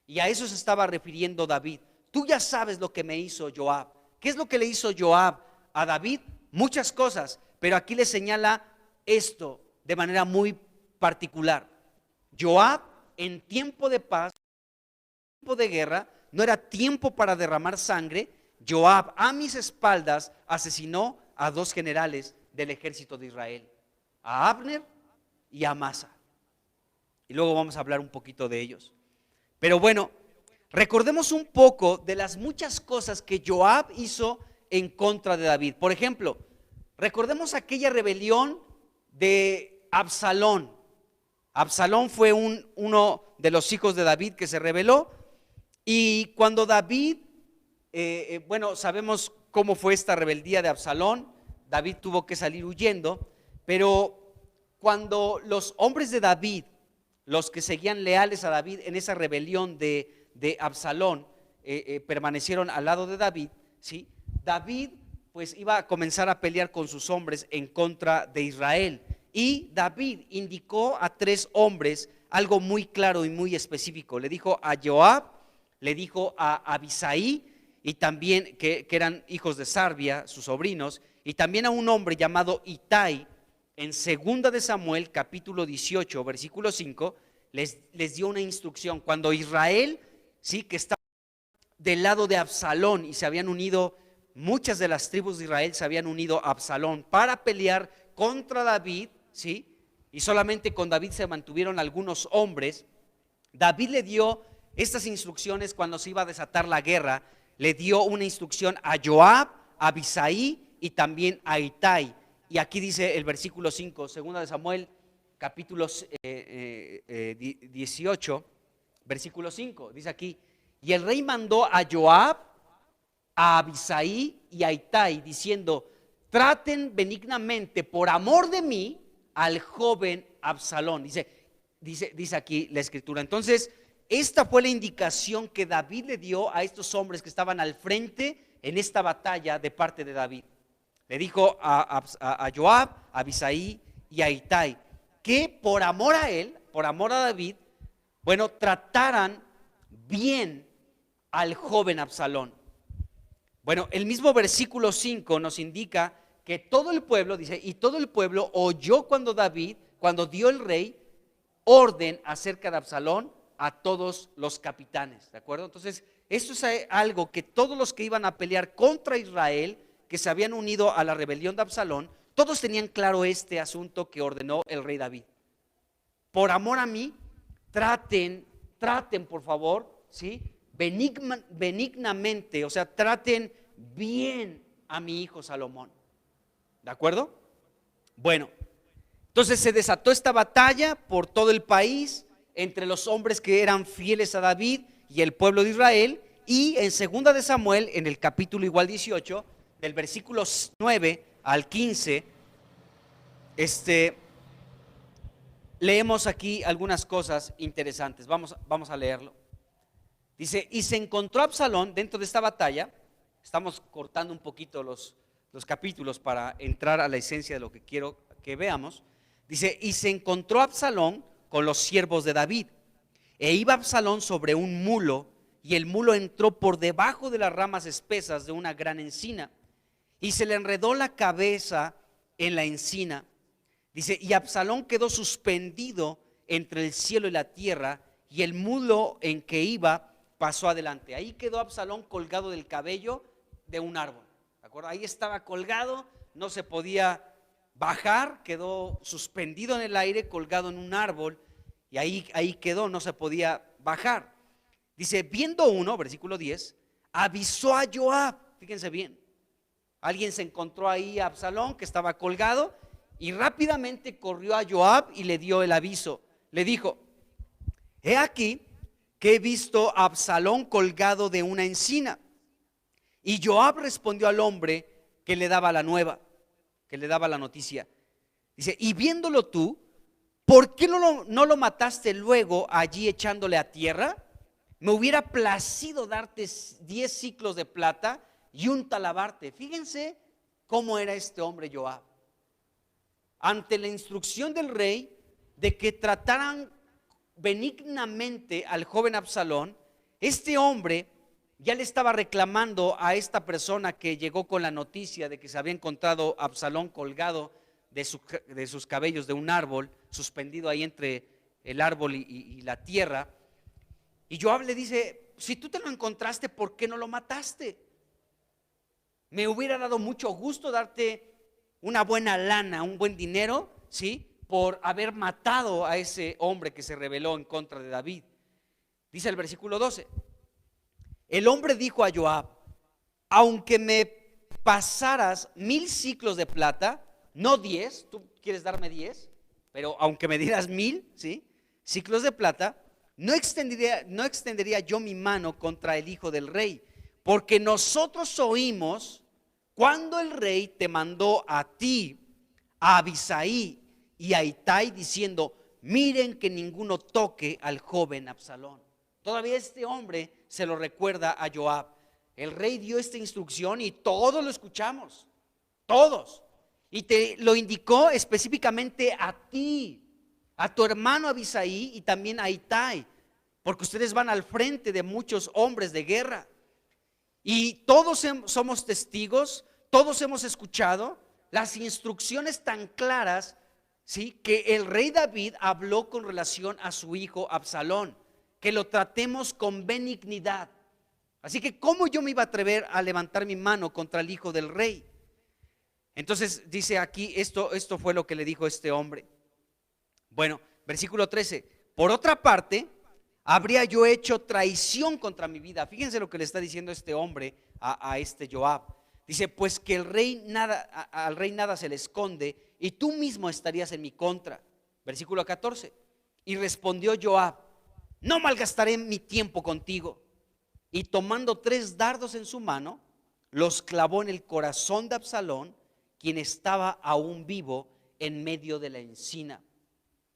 y a eso se estaba refiriendo David. Tú ya sabes lo que me hizo Joab. ¿Qué es lo que le hizo Joab a David? Muchas cosas, pero aquí le señala esto de manera muy particular. Joab, en tiempo de paz, en tiempo de guerra, no era tiempo para derramar sangre. Joab a mis espaldas asesinó a dos generales del ejército de Israel, a Abner y a Amasa. y luego vamos a hablar un poquito de ellos. Pero bueno, recordemos un poco de las muchas cosas que Joab hizo en contra de David. Por ejemplo, recordemos aquella rebelión de Absalón. Absalón fue uno de los hijos de David que se rebeló, y cuando David, bueno, sabemos cómo fue esta rebeldía de Absalón. David tuvo que salir huyendo, pero cuando los hombres de David, los que seguían leales a David en esa rebelión de Absalón, permanecieron al lado de David, ¿sí? David pues iba a comenzar a pelear con sus hombres en contra de Israel, y David indicó a 3 hombres algo muy claro y muy específico. Le dijo a Joab, le dijo a Abisai, y también que eran hijos de Sarbia, sus sobrinos, y también a un hombre llamado Itai. En 2 de Samuel, capítulo 18, versículo 5, les dio una instrucción. Cuando Israel, sí, que estaba del lado de Absalón, y se habían unido, muchas de las tribus de Israel se habían unido a Absalón para pelear contra David, sí, y solamente con David se mantuvieron algunos hombres. David le dio estas instrucciones cuando se iba a desatar la guerra. Le dio una instrucción a Joab, a Abisai y también a Itai. Y aquí dice el versículo 5, 2 de Samuel, capítulo 18, versículo 5, dice aquí: y el rey mandó a Joab, a Abisai y a Itai, diciendo: traten benignamente por amor de mí al joven Absalón. Dice aquí la escritura. Entonces, esta fue la indicación que David le dio a estos hombres que estaban al frente en esta batalla de parte de David. Le dijo a Joab, a Abisai y a Itai que por amor a él, por amor a David, bueno, trataran bien al joven Absalón. Bueno, el mismo versículo 5 nos indica que todo el pueblo, dice, y todo el pueblo oyó cuando dio el rey orden acerca de Absalón a todos los capitanes, ¿de acuerdo? Entonces, esto es algo que todos los que iban a pelear contra Israel, que se habían unido a la rebelión de Absalón, todos tenían claro este asunto que ordenó el rey David. Por amor a mí, traten por favor, ¿sí? Benignamente, o sea, traten bien a mi hijo Salomón, ¿de acuerdo? Bueno, entonces se desató esta batalla por todo el país entre los hombres que eran fieles a David y el pueblo de Israel. Y en 2 de Samuel, en el capítulo igual 18, del versículo 9 al 15, leemos aquí algunas cosas interesantes. Vamos a leerlo. Dice: y se encontró Absalón dentro de esta batalla. Estamos cortando un poquito los capítulos para entrar a la esencia de lo que quiero que veamos. Dice: y se encontró Absalón con los siervos de David, e iba Absalón sobre un mulo, y el mulo entró por debajo de las ramas espesas de una gran encina, y se le enredó la cabeza en la encina. Dice: y Absalón quedó suspendido entre el cielo y la tierra, y el mulo en que iba pasó adelante. Ahí quedó Absalón colgado del cabello de un árbol, ¿de acuerdo? Ahí estaba colgado, no se podía bajar, quedó suspendido en el aire, colgado en un árbol, y ahí quedó, no se podía bajar. Dice: viendo uno, versículo 10, avisó a Joab. Fíjense bien, alguien se encontró ahí a Absalón que estaba colgado, y rápidamente corrió a Joab y le dio el aviso. Le dijo: he aquí que he visto a Absalón colgado de una encina. Y Joab respondió al hombre que le daba la nueva, que le daba la noticia. Dice: y viéndolo tú, ¿por qué no lo mataste luego allí echándole a tierra? Me hubiera placido darte 10 siclos de plata y un talabarte. Fíjense cómo era este hombre Joab. Ante la instrucción del rey de que trataran benignamente al joven Absalón, este hombre ya le estaba reclamando a esta persona que llegó con la noticia de que se había encontrado Absalón colgado de sus cabellos de un árbol, suspendido ahí entre el árbol y la tierra. Y Joab le dice: si tú te lo encontraste, ¿por qué no lo mataste? Me hubiera dado mucho gusto darte una buena lana, un buen dinero, ¿sí? por haber matado a ese hombre que se rebeló en contra de David. Dice el versículo 12, el hombre dijo a Joab, aunque me pasaras 1000 siclos de plata, no 10, tú quieres darme 10, pero aunque me dieras 1000, ¿sí?, siclos de plata, no extendería yo mi mano contra el hijo del rey, porque nosotros oímos cuando el rey te mandó a ti, a Abisai y a Itai, diciendo, miren que ninguno toque al joven Absalón. Todavía este hombre se lo recuerda a Joab. El rey dio esta instrucción y todos lo escuchamos, todos. Y te lo indicó específicamente a ti, a tu hermano Abisai y también a Itai, porque ustedes van al frente de muchos hombres de guerra. Y todos somos testigos, todos hemos escuchado las instrucciones tan claras, ¿sí?, que el rey David habló con relación a su hijo Absalón, que lo tratemos con benignidad. Así que ¿cómo yo me iba a atrever a levantar mi mano contra el hijo del rey? Entonces dice aquí, esto fue lo que le dijo este hombre. Bueno, versículo 13, por otra parte, habría yo hecho traición contra mi vida. Fíjense lo que le está diciendo este hombre a este Joab. Dice, pues que al rey nada se le esconde y tú mismo estarías en mi contra. Versículo 14, y respondió Joab, no malgastaré mi tiempo contigo. Y tomando 3 dardos en su mano, los clavó en el corazón de Absalón, quien estaba aún vivo en medio de la encina.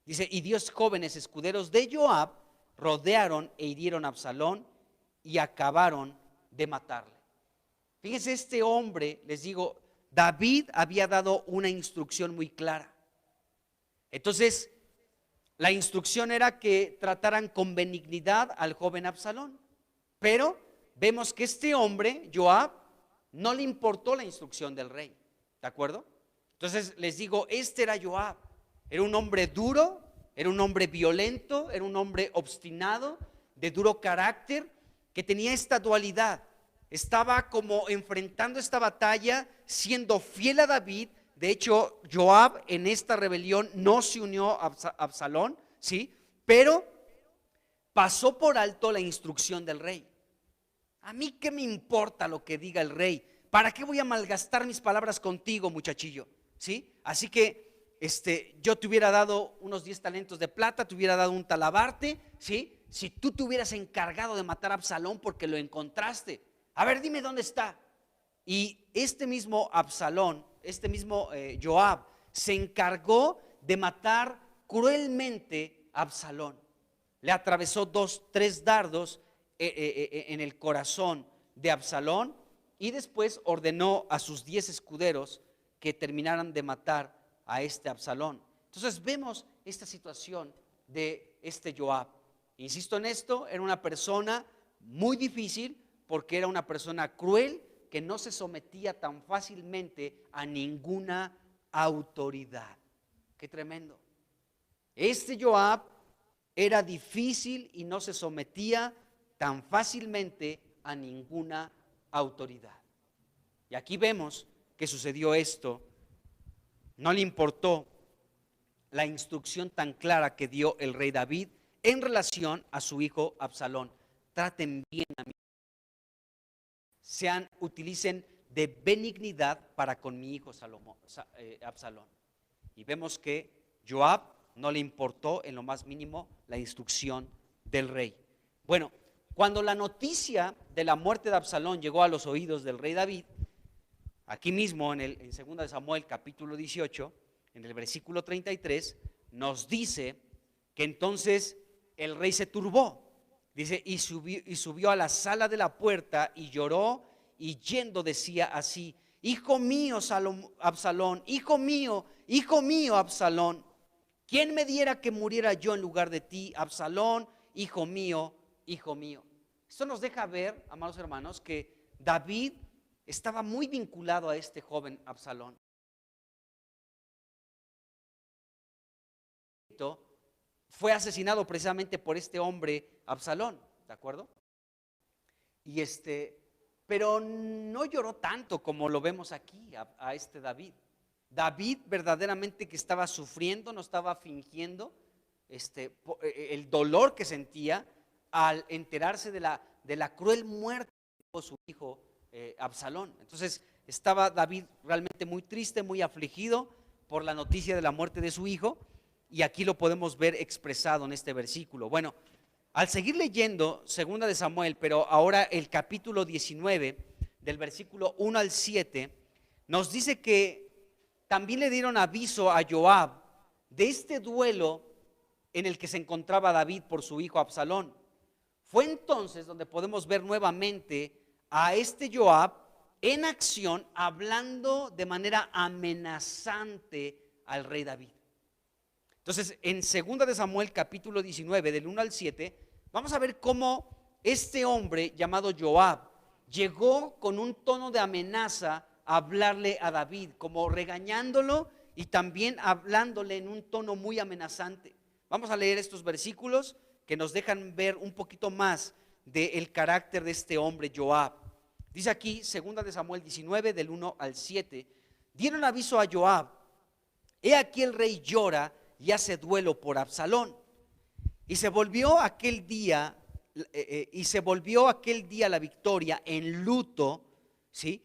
Dice, y 10 jóvenes escuderos de Joab rodearon e hirieron a Absalón y acabaron de matarle. Fíjense, este hombre, les digo, David había dado una instrucción muy clara. Entonces, la instrucción era que trataran con benignidad al joven Absalón. Pero vemos que este hombre, Joab, no le importó la instrucción del rey. ¿De acuerdo? Entonces les digo, este era Joab. Era un hombre duro, era un hombre violento, era un hombre obstinado, de duro carácter, que tenía esta dualidad. Estaba como enfrentando esta batalla, siendo fiel a David. De hecho, Joab en esta rebelión no se unió a Absalón, ¿sí? Pero pasó por alto la instrucción del rey. A mí qué me importa lo que diga el rey. ¿Para qué voy a malgastar mis palabras contigo, muchachillo? ¿Sí? Así que yo te hubiera dado unos 10 talentos de plata, te hubiera dado un talabarte, ¿sí? Si tú te hubieras encargado de matar a Absalón porque lo encontraste. A ver, dime dónde está. Y este mismo Absalón, este mismo Joab, se encargó de matar cruelmente a Absalón. Le atravesó 3 dardos en el corazón de Absalón y después ordenó a sus 10 escuderos que terminaran de matar a este Absalón. Entonces vemos esta situación de este Joab. Insisto en esto, era una persona muy difícil porque era una persona cruel que no se sometía tan fácilmente a ninguna autoridad. Qué tremendo. Este Joab era difícil y no se sometía tan fácilmente a ninguna autoridad. Y aquí vemos que sucedió esto. No le importó la instrucción tan clara que dio el rey David en relación a su hijo Absalón. Traten bien a mí. Utilicen de benignidad para con mi hijo Absalón. Y vemos que Joab no le importó en lo más mínimo la instrucción del rey. Bueno, cuando la noticia de la muerte de Absalón llegó a los oídos del rey David, aquí mismo en 2 de Samuel capítulo 18, en el versículo 33, nos dice que entonces el rey se turbó. Dice, y subió a la sala de la puerta y lloró, y yendo decía así: hijo mío Absalón, hijo mío, Absalón, ¿quién me diera que muriera yo en lugar de ti, Absalón, hijo mío, hijo mío? Esto nos deja ver, amados hermanos, que David estaba muy vinculado a este joven Absalón. Fue asesinado precisamente por este hombre Absalón, ¿de acuerdo? Y pero no lloró tanto como lo vemos aquí a este David. David verdaderamente que estaba sufriendo, no estaba fingiendo el dolor que sentía al enterarse de la cruel muerte de su hijo Absalón. Entonces estaba David realmente muy triste, muy afligido por la noticia de la muerte de su hijo, y aquí lo podemos ver expresado en este versículo. Bueno, al seguir leyendo segunda de Samuel, pero ahora el capítulo 19, del versículo 1 al 7, nos dice que también le dieron aviso a Joab de este duelo en el que se encontraba David por su hijo Absalón. Fue entonces donde podemos ver nuevamente a este Joab en acción, hablando de manera amenazante al rey David. Entonces, en 2 de Samuel capítulo 19, del 1 al 7, vamos a ver cómo este hombre llamado Joab llegó con un tono de amenaza a hablarle a David, como regañándolo y también hablándole en un tono muy amenazante. Vamos a leer estos versículos que nos dejan ver un poquito más del carácter de este hombre Joab. Dice aquí, 2 de Samuel 19, del 1 al 7, dieron aviso a Joab: he aquí el rey llora y hace duelo por Absalón. Y se volvió aquel día la victoria en luto, ¿sí?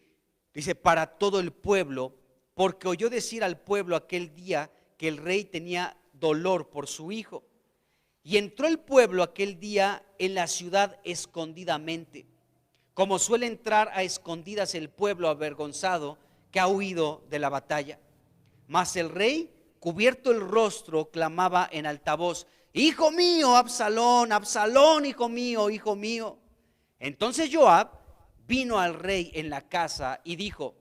Dice, para todo el pueblo, porque oyó decir al pueblo aquel día que el rey tenía dolor por su hijo. Y entró el pueblo aquel día en la ciudad escondidamente, como suele entrar a escondidas el pueblo avergonzado que ha huido de la batalla. Mas el rey, cubierto el rostro, clamaba en altavoz: hijo mío, Absalón, Absalón, hijo mío, hijo mío. Entonces Joab vino al rey en la casa y dijo: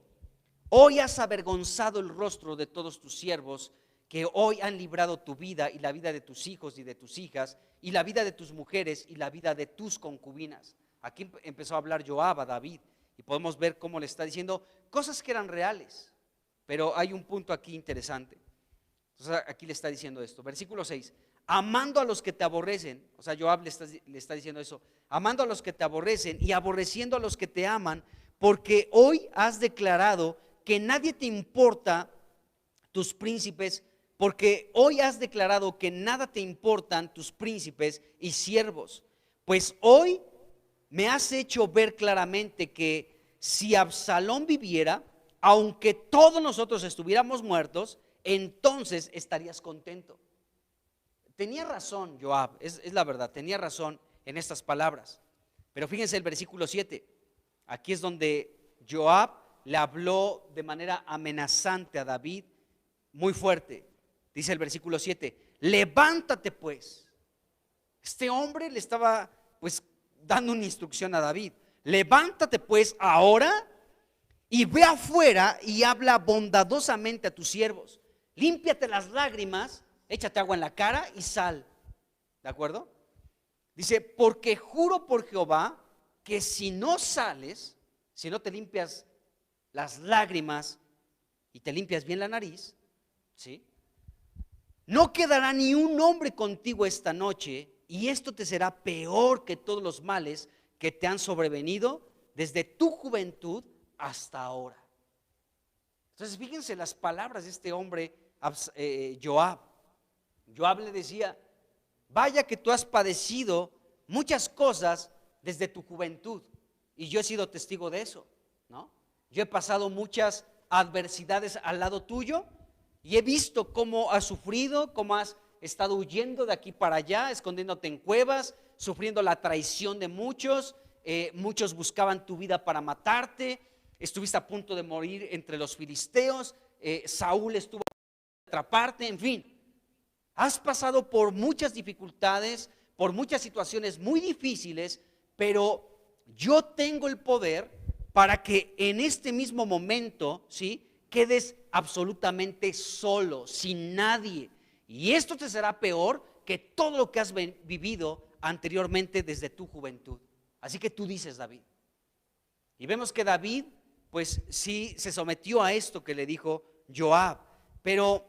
hoy has avergonzado el rostro de todos tus siervos, que hoy han librado tu vida y la vida de tus hijos y de tus hijas, y la vida de tus mujeres y la vida de tus concubinas. Aquí empezó a hablar Joab a David, y podemos ver cómo le está diciendo cosas que eran reales, pero hay un punto aquí interesante. Entonces aquí le está diciendo esto, versículo 6: amando a los que te aborrecen. O sea, Joab le está diciendo eso: amando a los que te aborrecen y aborreciendo a los que te aman, porque hoy has declarado que nadie te importa tus príncipes, porque hoy has declarado que nada te importan tus príncipes y siervos. Pues hoy me has hecho ver claramente que si Absalón viviera, aunque todos nosotros estuviéramos muertos, entonces estarías contento. Tenía razón Joab, es la verdad, tenía razón en estas palabras. Pero fíjense el versículo 7, aquí es donde Joab le habló de manera amenazante a David, muy fuerte. Dice el versículo 7: levántate pues. Este hombre le estaba pues dando una instrucción a David: levántate pues ahora y ve afuera y habla bondadosamente a tus siervos. Límpiate las lágrimas, échate agua en la cara y sal. ¿De acuerdo? Dice: porque juro por Jehová que si no sales, si no te limpias las lágrimas y te limpias bien la nariz, ¿sí?, no quedará ni un hombre contigo esta noche, y esto te será peor que todos los males que te han sobrevenido desde tu juventud hasta ahora. Entonces fíjense las palabras de este hombre Joab. Joab le decía: vaya que tú has padecido muchas cosas desde tu juventud, y yo he sido testigo de eso, ¿no? Yo he pasado muchas adversidades al lado tuyo y he visto cómo has sufrido, cómo has estado huyendo de aquí para allá, escondiéndote en cuevas, sufriendo la traición de muchos. Muchos buscaban tu vida para matarte. Estuviste a punto de morir entre los filisteos. Saúl estuvo a punto de atraparte. En fin, has pasado por muchas dificultades, por muchas situaciones muy difíciles, pero yo tengo el poder para que en este mismo momento, ¿sí?, quedes absolutamente solo, sin nadie. Y esto te será peor que todo lo que has vivido anteriormente desde tu juventud. Así que tú dices, David. Y vemos que David, pues sí, se sometió a esto que le dijo Joab. Pero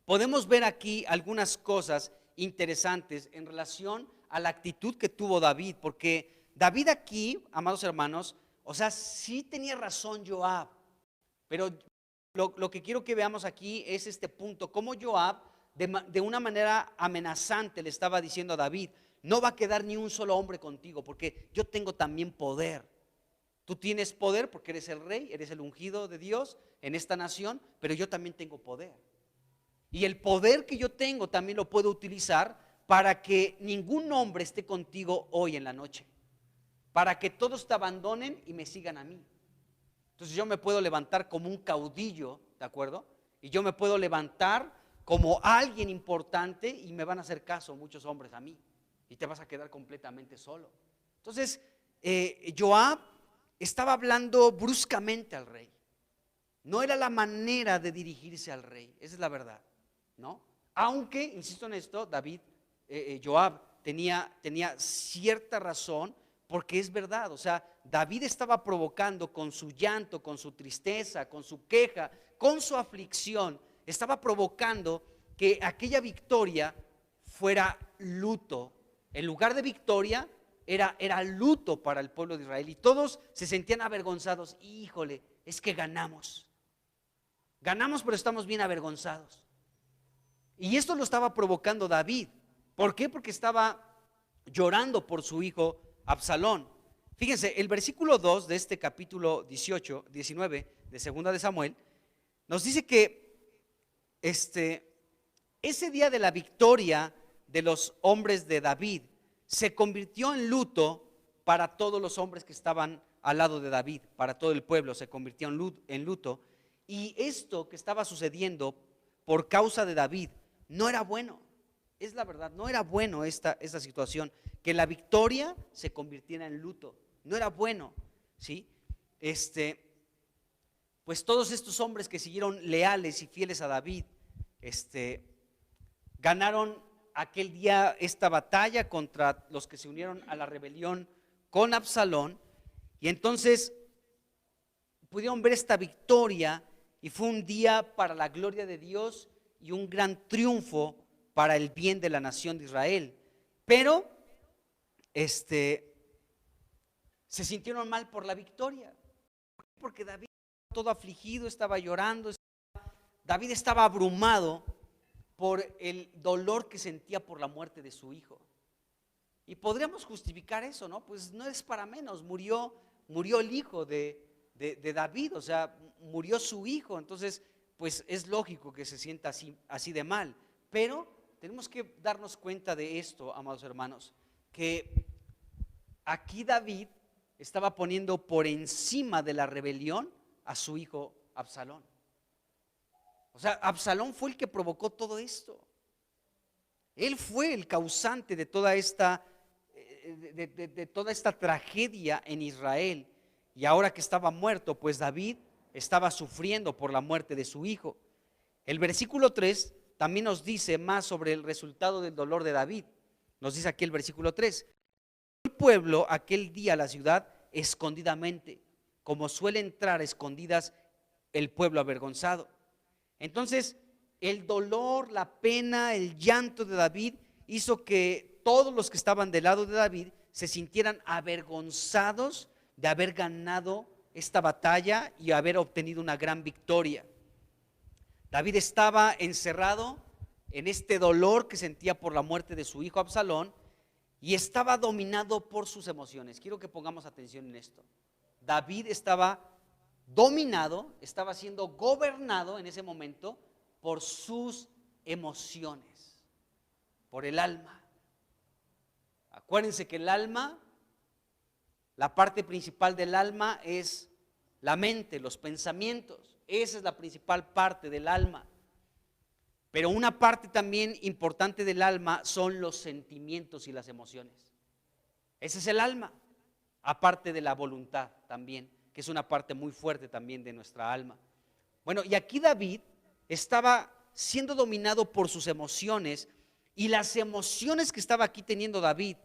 podemos ver aquí algunas cosas interesantes en relación a la actitud que tuvo David. Porque David aquí, amados hermanos, o sea, sí tenía razón Joab, pero lo que quiero que veamos aquí es este punto, cómo Joab de una manera amenazante le estaba diciendo a David: no va a quedar ni un solo hombre contigo, porque yo tengo también poder. Tú tienes poder porque eres el rey, eres el ungido de Dios en esta nación, pero yo también tengo poder. Y el poder que yo tengo también lo puedo utilizar para que ningún hombre esté contigo hoy en la noche, para que todos te abandonen y me sigan a mí. Entonces yo me puedo levantar como un caudillo, ¿de acuerdo? Y yo me puedo levantar como alguien importante y me van a hacer caso muchos hombres a mí, y te vas a quedar completamente solo. Entonces Joab estaba hablando bruscamente al rey. No era la manera de dirigirse al rey, esa es la verdad, ¿no? Aunque, insisto en esto, Joab tenía cierta razón, porque es verdad. O sea, David estaba provocando con su llanto, con su tristeza, con su queja, con su aflicción, estaba provocando que aquella victoria fuera luto. En lugar de victoria, era luto para el pueblo de Israel, y todos se sentían avergonzados. Híjole, es que ganamos, pero estamos bien avergonzados. Y esto lo estaba provocando David. ¿Por qué? Porque estaba llorando por su hijo Absalón. Fíjense, el versículo 2 de este capítulo 19 de Segunda de Samuel nos dice que ese día de la victoria de los hombres de David se convirtió en luto para todos los hombres que estaban al lado de David, para todo el pueblo se convirtió en luto. Y esto que estaba sucediendo por causa de David no era bueno. Es la verdad, no era bueno esta situación, que la victoria se convirtiera en luto. No era bueno, ¿sí? Pues todos estos hombres que siguieron leales y fieles a David, ganaron aquel día esta batalla contra los que se unieron a la rebelión con Absalón, y entonces pudieron ver esta victoria, y fue un día para la gloria de Dios y un gran triunfo para el bien de la nación de Israel. Pero se sintieron mal por la victoria, porque David estaba todo afligido, estaba llorando, David estaba abrumado por el dolor que sentía por la muerte de su hijo. Y podríamos justificar eso, ¿no? Pues no es para menos, murió el hijo de David, o sea, murió su hijo. Entonces, pues es lógico que se sienta así de mal. Pero tenemos que darnos cuenta de esto, amados hermanos, que aquí David estaba poniendo por encima de la rebelión a su hijo Absalón. O sea, Absalón fue el que provocó todo esto. Él fue el causante de toda esta tragedia en Israel. Y ahora que estaba muerto, pues David estaba sufriendo por la muerte de su hijo. El versículo 3 también nos dice más sobre el resultado del dolor de David. Nos dice aquí el versículo 3: el pueblo aquel día a la ciudad escondidamente, como suele entrar a escondidas el pueblo avergonzado. Entonces, el dolor, la pena, el llanto de David hizo que todos los que estaban del lado de David se sintieran avergonzados de haber ganado esta batalla y haber obtenido una gran victoria. David estaba encerrado en este dolor que sentía por la muerte de su hijo Absalón, y estaba dominado por sus emociones. Quiero que pongamos atención en esto. David estaba dominado, estaba siendo gobernado en ese momento por sus emociones, por el alma. Acuérdense que el alma, la parte principal del alma es la mente, los pensamientos. Esa es la principal parte del alma. Pero una parte también importante del alma son los sentimientos y las emociones. Ese es el alma, aparte de la voluntad también, que es una parte muy fuerte también de nuestra alma. Bueno, y aquí David estaba siendo dominado por sus emociones, y las emociones que estaba aquí teniendo David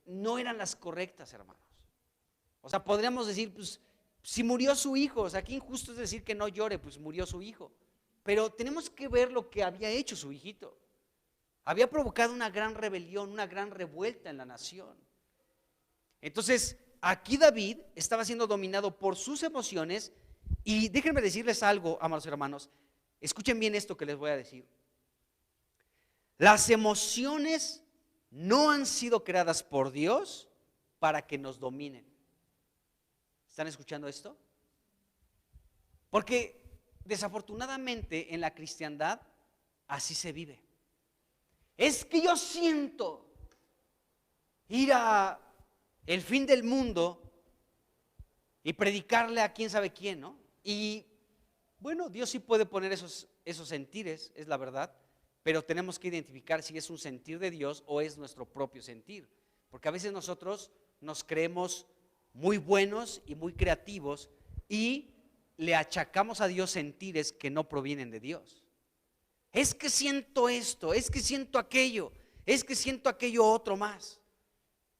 no eran las correctas, hermanos. O sea, podríamos decir, pues, si murió su hijo, o sea, qué injusto es decir que no llore, pues murió su hijo. Pero tenemos que ver lo que había hecho su hijito. Había provocado una gran rebelión, una gran revuelta en la nación. Entonces, aquí David estaba siendo dominado por sus emociones, Y déjenme decirles algo, amados hermanos. Escuchen bien esto que les voy a decir. Las emociones no han sido creadas por Dios para que nos dominen. ¿Están escuchando esto? Porque desafortunadamente en la cristiandad así se vive. Es que yo siento ir a el fin del mundo y predicarle a quién sabe quién, ¿no? Y bueno, Dios sí puede poner esos sentires, es la verdad, pero tenemos que identificar si es un sentir de Dios o es nuestro propio sentir, porque a veces nosotros nos creemos muy buenos y muy creativos y le achacamos a Dios sentires que no provienen de Dios. Es que siento esto, es que siento aquello, es que siento aquello otro más.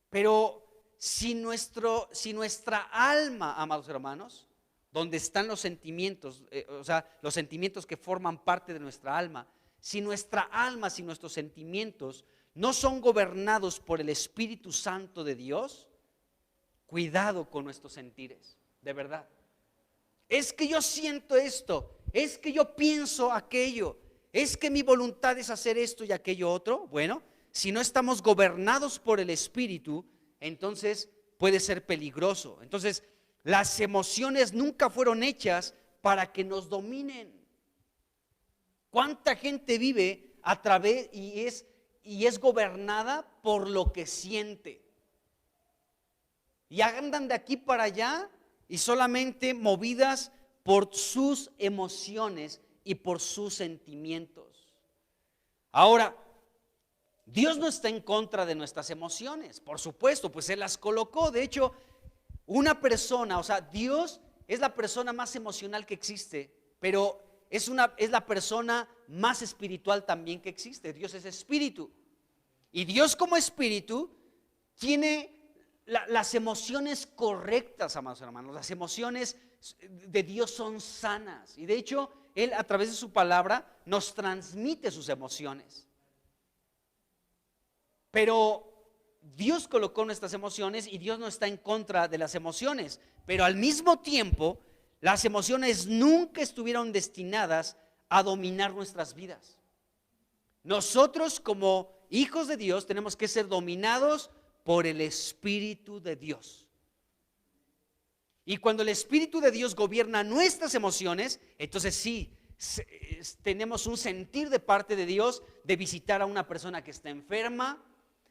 Pero si nuestra alma, amados hermanos, donde están los sentimientos, o sea, los sentimientos que forman parte de nuestra alma, si nuestra alma, si nuestros sentimientos no son gobernados por el Espíritu Santo de Dios, cuidado con nuestros sentires, de verdad. Es que yo siento esto, es que yo pienso aquello, es que mi voluntad es hacer esto y aquello otro. Bueno, si no estamos gobernados por el Espíritu, entonces puede ser peligroso. Entonces, las emociones nunca fueron hechas para que nos dominen. ¿Cuánta gente vive a través y es gobernada por lo que siente? Y andan de aquí para allá y solamente movidas por sus emociones y por sus sentimientos. Ahora, Dios no está en contra de nuestras emociones, por supuesto, pues Él las colocó. De hecho, una persona, o sea, Dios es la persona más emocional que existe, pero es la persona más espiritual también que existe. Dios es espíritu. Y Dios como espíritu tiene las emociones correctas, amados hermanos. Las emociones de Dios son sanas. Y de hecho, Él a través de su palabra nos transmite sus emociones. Pero Dios colocó nuestras emociones y Dios no está en contra de las emociones. Pero al mismo tiempo, las emociones nunca estuvieron destinadas a dominar nuestras vidas. Nosotros como hijos de Dios tenemos que ser dominados por el Espíritu de Dios. Y cuando el Espíritu de Dios gobierna nuestras emociones, entonces sí, tenemos un sentir de parte de Dios de visitar a una persona que está enferma,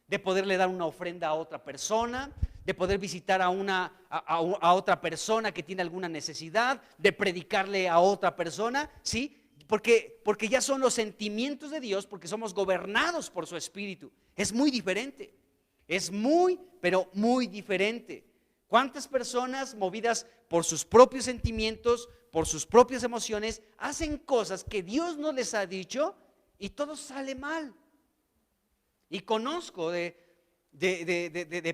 de poderle dar una ofrenda a otra persona, de poder visitar a otra persona que tiene alguna necesidad, de predicarle a otra persona, ¿sí? Porque ya son los sentimientos de Dios, porque somos gobernados por su Espíritu. Es muy diferente, es muy, pero muy diferente. ¿Cuántas personas movidas por sus propios sentimientos, por sus propias emociones, hacen cosas que Dios no les ha dicho y todo sale mal? Y conozco de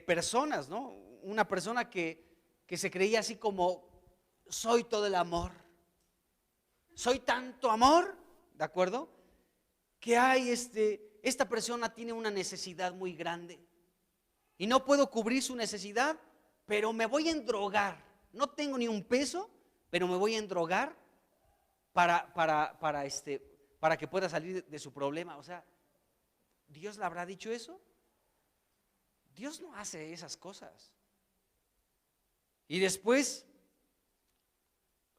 personas, ¿no? Una persona que se creía así como: soy todo el amor, soy tanto amor, ¿de acuerdo? Que hay esta persona tiene una necesidad muy grande y no puedo cubrir su necesidad, pero me voy a endrogar. No tengo ni un peso, pero me voy a endrogar para que pueda salir de su problema. O sea, ¿Dios le habrá dicho eso? Dios no hace esas cosas. Y después,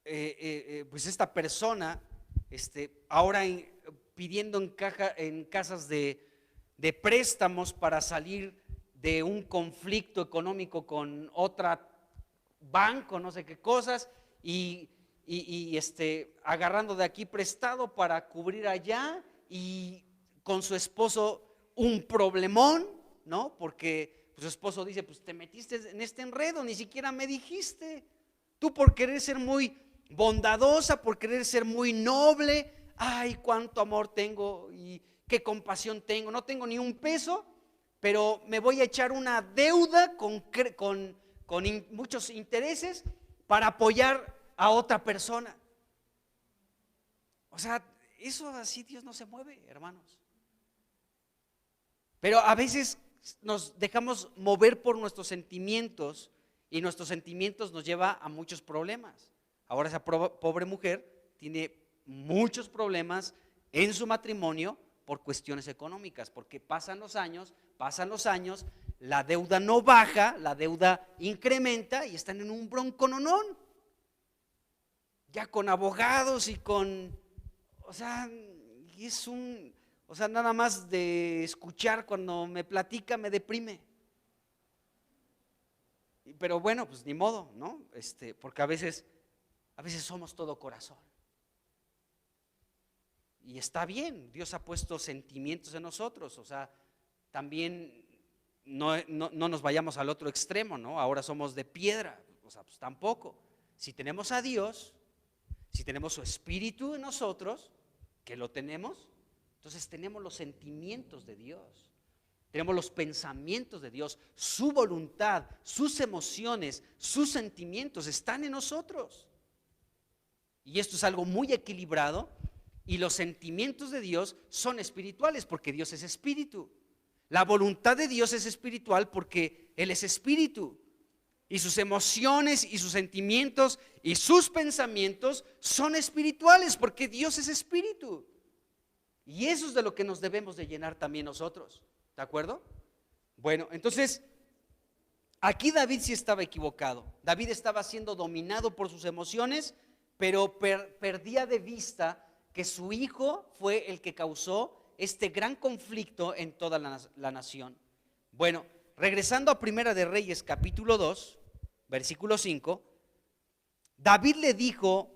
pues esta persona, ahora pidiendo en casas de préstamos para salir de un conflicto económico con otro banco, no sé qué cosas, y agarrando de aquí prestado para cubrir allá, y con su esposo un problemón, ¿no? Porque su esposo dice: pues te metiste en este enredo, ni siquiera me dijiste. Tú por querer ser muy bondadosa, por querer ser muy noble, ay, cuánto amor tengo y qué compasión tengo, no tengo ni un peso, pero me voy a echar una deuda con muchos intereses para apoyar a otra persona. O sea, eso así Dios no se mueve, hermanos. Pero a veces nos dejamos mover por nuestros sentimientos y nuestros sentimientos nos lleva a muchos problemas. Ahora esa pobre mujer tiene muchos problemas en su matrimonio por cuestiones económicas, porque pasan los años, la deuda no baja, la deuda incrementa y están en un broncononón, ya con abogados y con, o sea, nada más de escuchar cuando me platica me deprime. Pero bueno, pues ni modo, ¿no? Porque a veces somos todo corazón. Y está bien, Dios ha puesto sentimientos en nosotros, o sea, también no nos vayamos al otro extremo, ¿no? Ahora somos de piedra, o sea, pues tampoco. Si tenemos a Dios, si tenemos su espíritu en nosotros, que lo tenemos, entonces tenemos los sentimientos de Dios, tenemos los pensamientos de Dios, su voluntad, sus emociones, sus sentimientos están en nosotros. Y esto es algo muy equilibrado. Y los sentimientos de Dios son espirituales porque Dios es espíritu. La voluntad de Dios es espiritual porque Él es espíritu. Y sus emociones y sus sentimientos y sus pensamientos son espirituales porque Dios es espíritu. Y eso es de lo que nos debemos de llenar también nosotros. ¿De acuerdo? Bueno, entonces, aquí David sí estaba equivocado. David estaba siendo dominado por sus emociones, pero perdía de vista que su hijo fue el que causó este gran conflicto en toda la nación. Bueno, regresando a Primera de Reyes capítulo 2, versículo 5, David le dijo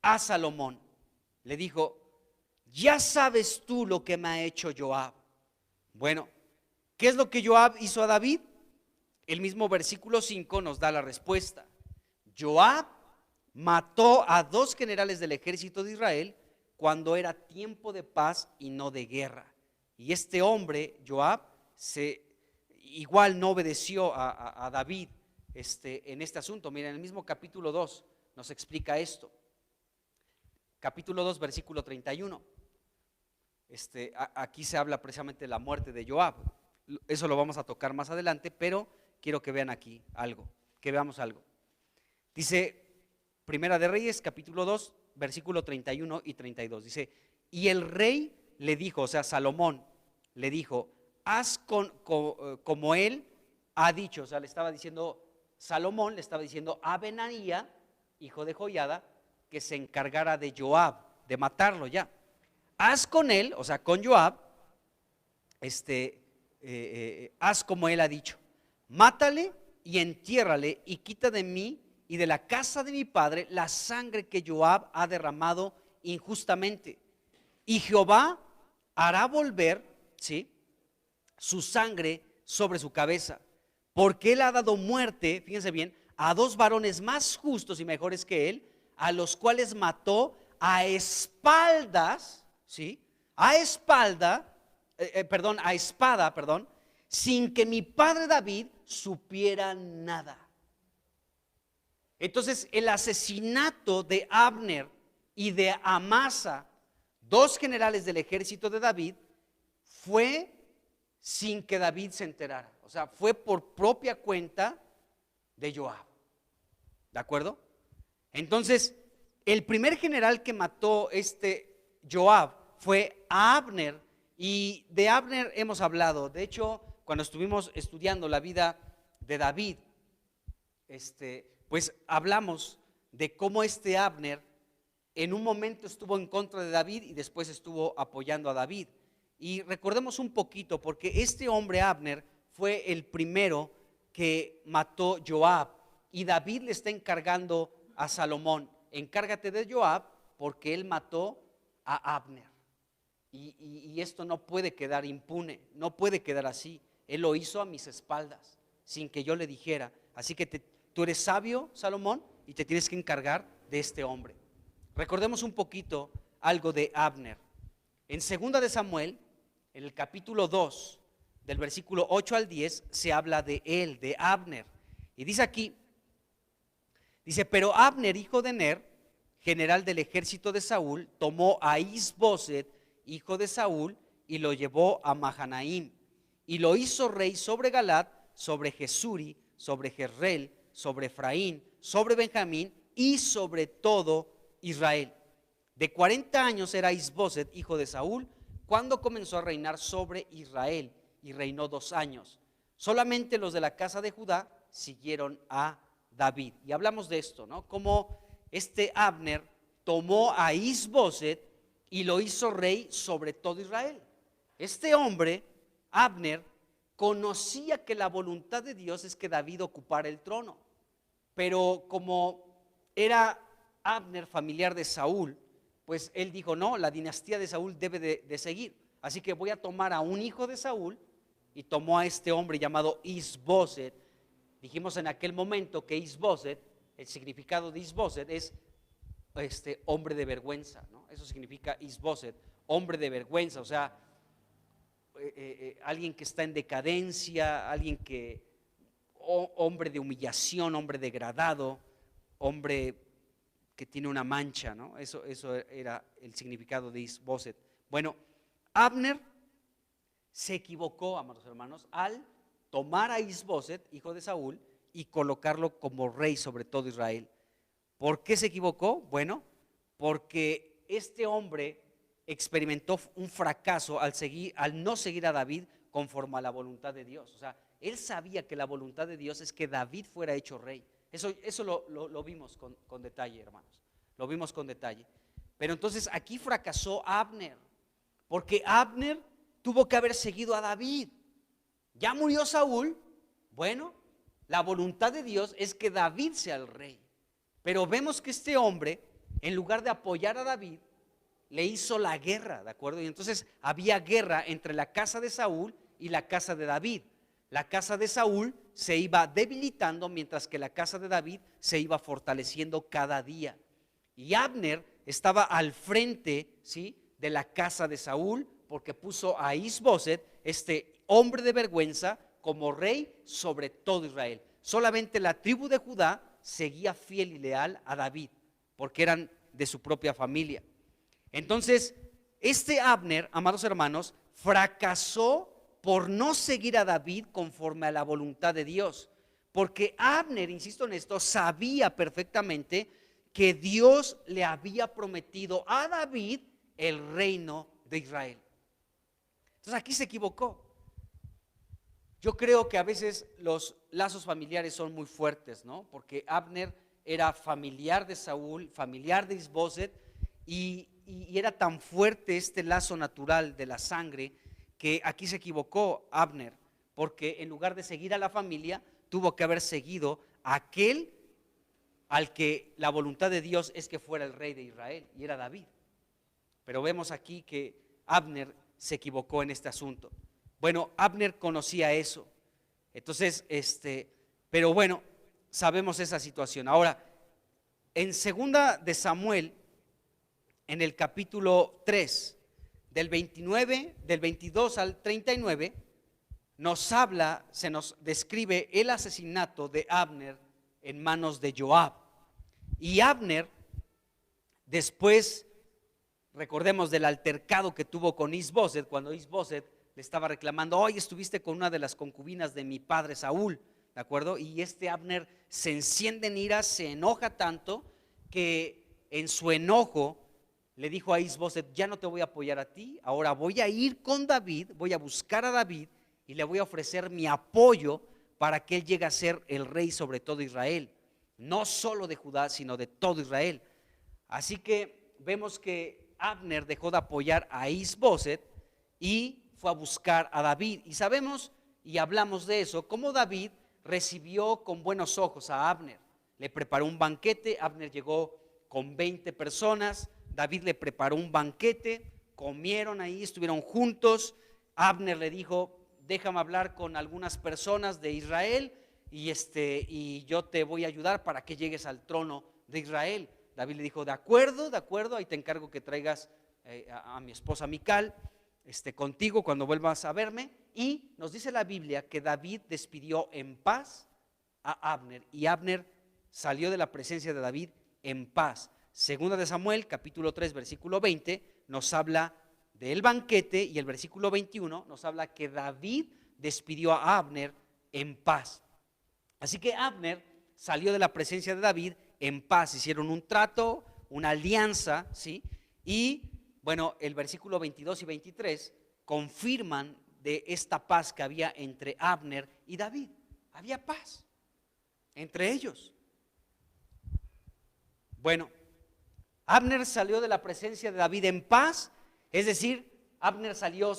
a Salomón, le dijo: ya sabes tú lo que me ha hecho Joab. Bueno, ¿qué es lo que Joab hizo a David? El mismo versículo 5 nos da la respuesta. Joab mató a 2 generales del ejército de Israel cuando era tiempo de paz y no de guerra. Y este hombre, Joab, igual no obedeció a David en este asunto. Miren, en el mismo capítulo 2 nos explica esto. Capítulo 2, versículo 31. Aquí se habla precisamente de la muerte de Joab. Eso lo vamos a tocar más adelante, pero quiero que vean aquí algo, que veamos algo. Dice Primera de Reyes, capítulo 2, versículo 31 y 32. Dice: y el rey le dijo, o sea, Salomón le dijo: haz como él ha dicho. O sea, le estaba diciendo, Salomón le estaba diciendo a Benaía, hijo de Joiada, que se encargara de Joab, de matarlo ya. Haz con él, o sea, con Joab, haz como él ha dicho. Mátale y entiérrale y quita de mí y de la casa de mi padre la sangre que Joab ha derramado injustamente. Y Jehová hará volver, ¿sí?, su sangre sobre su cabeza, porque él ha dado muerte, fíjense bien, a 2 varones más justos y mejores que él, a los cuales mató a espaldas, ¿sí?, a espada, sin que mi padre David supiera nada. Entonces, el asesinato de Abner y de Amasa, 2 generales del ejército de David, fue sin que David se enterara. O sea, fue por propia cuenta de Joab. ¿De acuerdo? Entonces, el primer general que mató Joab fue a Abner, y de Abner hemos hablado. De hecho, cuando estuvimos estudiando la vida de David, pues hablamos de cómo Abner en un momento estuvo en contra de David y después estuvo apoyando a David. Y recordemos un poquito, porque este hombre Abner fue el primero que mató Joab, y David le está encargando a Salomón: encárgate de Joab porque él mató a Abner. Y esto no puede quedar impune, no puede quedar así. Él lo hizo a mis espaldas, sin que yo le dijera. Así que tú eres sabio, Salomón, y te tienes que encargar de este hombre. Recordemos un poquito algo de Abner. En 2 de Samuel, en el capítulo 2, del versículo 8 al 10, se habla de él, de Abner. Y dice aquí, dice: pero Abner, hijo de Ner, general del ejército de Saúl, tomó a Isboset, hijo de Saúl, y lo llevó a Mahanaim, y lo hizo rey sobre Galat, sobre Jesuri, sobre Jezreel, sobre Efraín, sobre Benjamín y sobre todo Israel. De 40 años era Isboset, hijo de Saúl, cuando comenzó a reinar sobre Israel, y reinó 2 años. Solamente los de la casa de Judá siguieron a David. Y hablamos de esto, ¿no? Como Abner tomó a Isboset y lo hizo rey sobre todo Israel. Este hombre, Abner, conocía que la voluntad de Dios es que David ocupara el trono, pero como era Abner familiar de Saúl, pues él dijo, no, la dinastía de Saúl debe de seguir, así que voy a tomar a un hijo de Saúl, y tomó a este hombre llamado Isboset. Dijimos en aquel momento que Isboset, el significado de Isboset es hombre de vergüenza, ¿no? Eso significa Isboset, hombre de vergüenza, o sea, alguien que está en decadencia, hombre de humillación, hombre degradado, hombre que tiene una mancha, ¿no? Eso era el significado de Isboset. Bueno, Abner se equivocó, amados hermanos, al tomar a Isboset, hijo de Saúl, y colocarlo como rey sobre todo Israel. ¿Por qué se equivocó? Bueno, porque este hombre experimentó un fracaso al no seguir a David conforme a la voluntad de Dios. O sea, él sabía que la voluntad de Dios es que David fuera hecho rey. Eso lo vimos con detalle, hermanos. Lo vimos con detalle. Pero entonces aquí fracasó Abner, porque Abner tuvo que haber seguido a David. Ya murió Saúl. Bueno, la voluntad de Dios es que David sea el rey. Pero vemos que este hombre, en lugar de apoyar a David, le hizo la guerra, ¿de acuerdo? Y entonces había guerra entre la casa de Saúl y la casa de David. La casa de Saúl se iba debilitando, mientras que la casa de David se iba fortaleciendo cada día. Y Abner estaba al frente, ¿sí?, de la casa de Saúl, porque puso a Isboset, este hombre de vergüenza, como rey sobre todo Israel. Solamente la tribu de Judá seguía fiel y leal a David, porque eran de su propia familia. Entonces, Abner, amados hermanos, fracasó por no seguir a David conforme a la voluntad de Dios, porque Abner, insisto en esto, sabía perfectamente que Dios le había prometido a David el reino de Israel. Entonces aquí se equivocó. Yo creo que a veces los lazos familiares son muy fuertes, ¿no? Porque Abner era familiar de Saúl, familiar de Isboset, y era tan fuerte este lazo natural de la sangre que aquí se equivocó Abner, porque en lugar de seguir a la familia, tuvo que haber seguido a aquel al que la voluntad de Dios es que fuera el rey de Israel, y era David. Pero vemos aquí que Abner se equivocó en este asunto. Bueno, Abner conocía eso. Entonces, pero bueno, sabemos esa situación. Ahora, en 2 de Samuel, en el capítulo 3, del 22 al 39, se nos describe el asesinato de Abner en manos de Joab. Y Abner, después, recordemos del altercado que tuvo con Isboset, cuando Isboset le estaba reclamando, hoy estuviste con una de las concubinas de mi padre Saúl, ¿de acuerdo? Y Abner se enciende en ira, se enoja tanto que en su enojo le dijo a Isboset, ya no te voy a apoyar a ti, ahora voy a ir con David, voy a buscar a David y le voy a ofrecer mi apoyo para que él llegue a ser el rey sobre todo Israel, no solo de Judá, sino de todo Israel. Así que vemos que Abner dejó de apoyar a Isboset y fue a buscar a David. Y sabemos y hablamos de eso, cómo David recibió con buenos ojos a Abner. Le preparó un banquete, Abner llegó con 20 personas, David le preparó un banquete, comieron ahí, estuvieron juntos. Abner le dijo, déjame hablar con algunas personas de Israel y yo te voy a ayudar para que llegues al trono de Israel. David le dijo, de acuerdo, ahí te encargo que traigas a mi esposa Mical contigo cuando vuelvas a verme. Y nos dice la Biblia que David despidió en paz a Abner, y Abner salió de la presencia de David en paz. 2 de Samuel, capítulo 3, versículo 20, nos habla del banquete, y el versículo 21 nos habla que David despidió a Abner en paz. Así que Abner salió de la presencia de David en paz, hicieron un trato, una alianza, ¿sí? Y bueno, el versículo 22 y 23 confirman de esta paz que había entre Abner y David. Había paz entre ellos. Bueno, Abner salió de la presencia de David en paz, es decir, Abner salió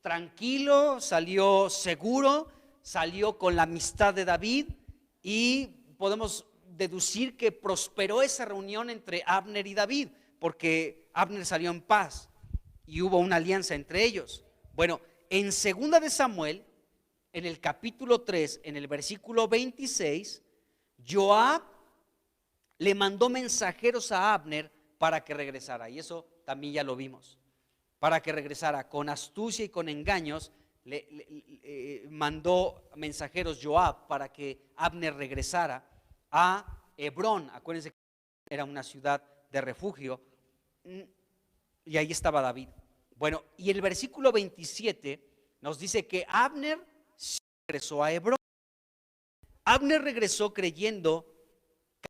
tranquilo, salió seguro, salió con la amistad de David y podemos deducir que prosperó esa reunión entre Abner y David, porque Abner salió en paz y hubo una alianza entre ellos. Bueno, en 2 de Samuel, en el capítulo 3, en el versículo 26, Joab le mandó mensajeros a Abner para que regresara, y eso también ya lo vimos. Para que regresara con astucia y con engaños, mandó mensajeros Joab para que Abner regresara a Hebrón. Acuérdense que era una ciudad de refugio y ahí estaba David. Bueno, y el versículo 27 nos dice que Abner regresó a Hebrón. Abner regresó cayendo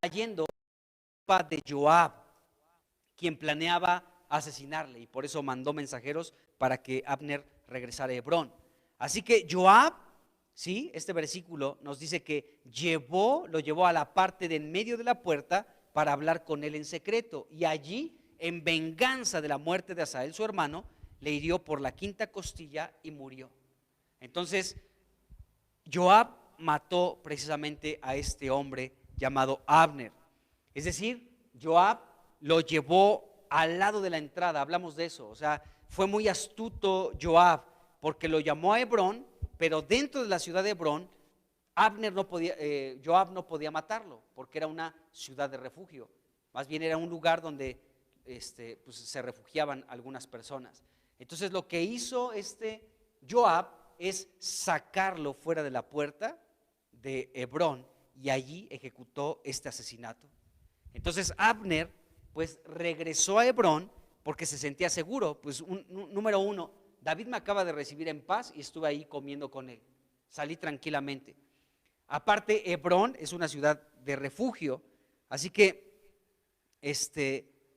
de Joab, quien planeaba asesinarle, y por eso mandó mensajeros para que Abner regresara a Hebrón. Así que Joab, ¿sí? Este versículo nos dice que lo llevó a la parte de en medio de la puerta para hablar con él en secreto, y allí, en venganza de la muerte de Asael, su hermano, le hirió por la quinta costilla y murió. Entonces, Joab mató precisamente a este hombre llamado Abner. Es decir, Joab lo llevó al lado de la entrada, hablamos de eso, o sea, fue muy astuto Joab, porque lo llamó a Hebrón, pero dentro de la ciudad de Hebrón, Joab no podía matarlo, porque era una ciudad de refugio, más bien era un lugar donde pues, se refugiaban algunas personas. Entonces lo que hizo Joab es sacarlo fuera de la puerta de Hebrón, y allí ejecutó este asesinato. Entonces Abner pues regresó a Hebrón porque se sentía seguro. Pues número uno, David me acaba de recibir en paz y estuve ahí comiendo con él, salí tranquilamente. Aparte, Hebrón es una ciudad de refugio, así que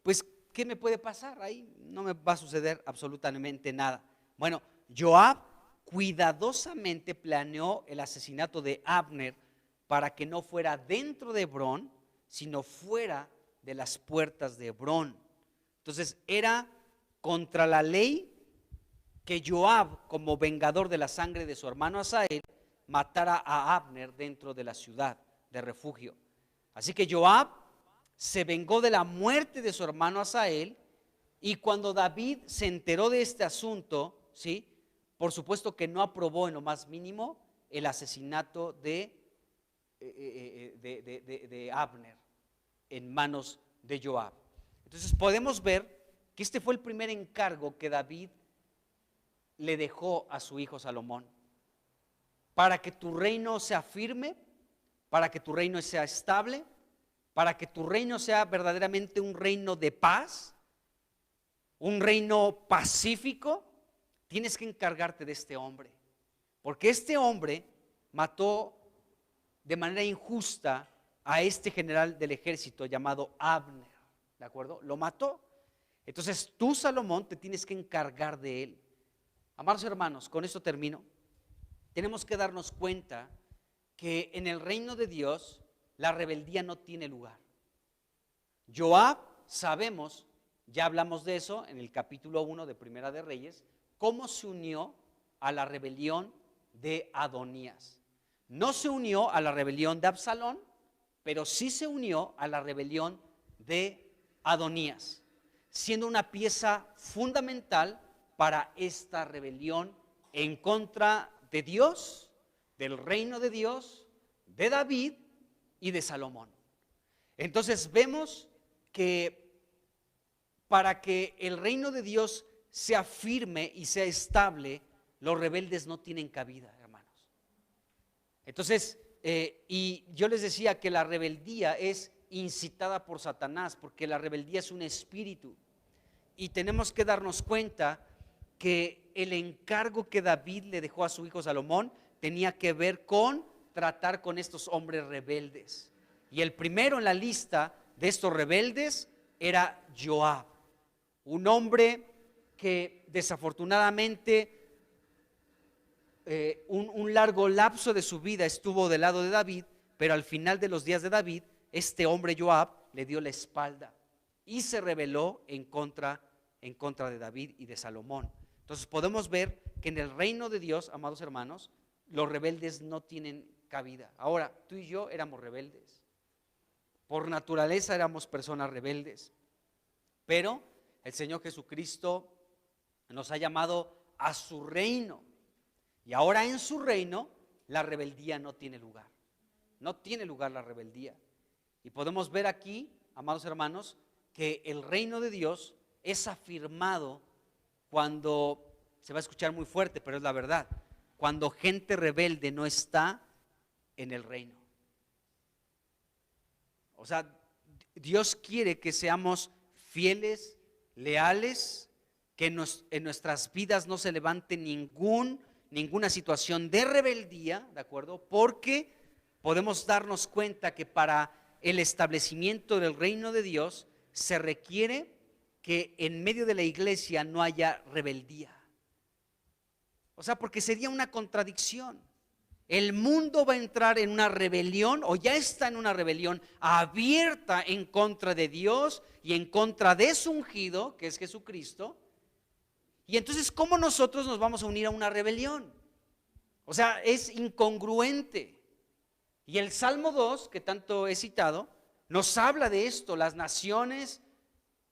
pues ¿qué me puede pasar? Ahí no me va a suceder absolutamente nada. Bueno, Joab cuidadosamente planeó el asesinato de Abner para que no fuera dentro de Hebrón, sino fuera de las puertas de Hebrón. Entonces era contra la ley que Joab, como vengador de la sangre de su hermano Asael, matara a Abner dentro de la ciudad de refugio. Así que Joab se vengó de la muerte de su hermano Asael, y cuando David se enteró de este asunto, ¿sí? Por supuesto que no aprobó en lo más mínimo el asesinato de Abner en manos de Joab. Entonces podemos ver que este fue el primer encargo que David le dejó a su hijo Salomón: para que tu reino sea firme, para que tu reino sea estable, para que tu reino sea verdaderamente un reino de paz, un reino pacífico, tienes que encargarte de este hombre, porque este hombre mató de manera injusta a este general del ejército llamado Abner, ¿de acuerdo? Lo mató. Entonces tú, Salomón, te tienes que encargar de él. Amados hermanos, con esto termino. Tenemos que darnos cuenta que en el reino de Dios la rebeldía no tiene lugar. Joab, sabemos, ya hablamos de eso en el capítulo 1 de Primera de Reyes, cómo se unió a la rebelión de Adonías. No se unió a la rebelión de Absalón, pero sí se unió a la rebelión de Adonías, siendo una pieza fundamental para esta rebelión en contra de Dios, del reino de Dios, de David y de Salomón. Entonces vemos que para que el reino de Dios sea firme y sea estable, los rebeldes no tienen cabida, hermanos. Entonces, y yo les decía que la rebeldía es incitada por Satanás, porque la rebeldía es un espíritu, y tenemos que darnos cuenta que el encargo que David le dejó a su hijo Salomón tenía que ver con tratar con estos hombres rebeldes. Y el primero en la lista de estos rebeldes era Joab, un hombre que desafortunadamente un largo lapso de su vida estuvo del lado de David, pero al final de los días de David, este hombre Joab le dio la espalda y se rebeló en contra de David y de Salomón. Entonces podemos ver que en el reino de Dios, amados hermanos, los rebeldes no tienen cabida. Ahora, tú y yo éramos rebeldes. Por naturaleza éramos personas rebeldes. Pero el Señor Jesucristo nos ha llamado a su reino. Y ahora en su reino la rebeldía no tiene lugar. No tiene lugar la rebeldía. Y podemos ver aquí, amados hermanos, que el reino de Dios es afirmado cuando, se va a escuchar muy fuerte, pero es la verdad, cuando gente rebelde no está en el reino. O sea, Dios quiere que seamos fieles, leales, que en nuestras vidas no se levante ninguna situación de rebeldía, ¿de acuerdo? Porque podemos darnos cuenta que para el establecimiento del reino de Dios se requiere que en medio de la iglesia no haya rebeldía. O sea, porque sería una contradicción. El mundo va a entrar en una rebelión o ya está en una rebelión abierta en contra de Dios y en contra de su ungido, que es Jesucristo. Y entonces, ¿cómo nosotros nos vamos a unir a una rebelión? O sea, es incongruente. Y el Salmo 2, que tanto he citado, nos habla de esto. Las naciones,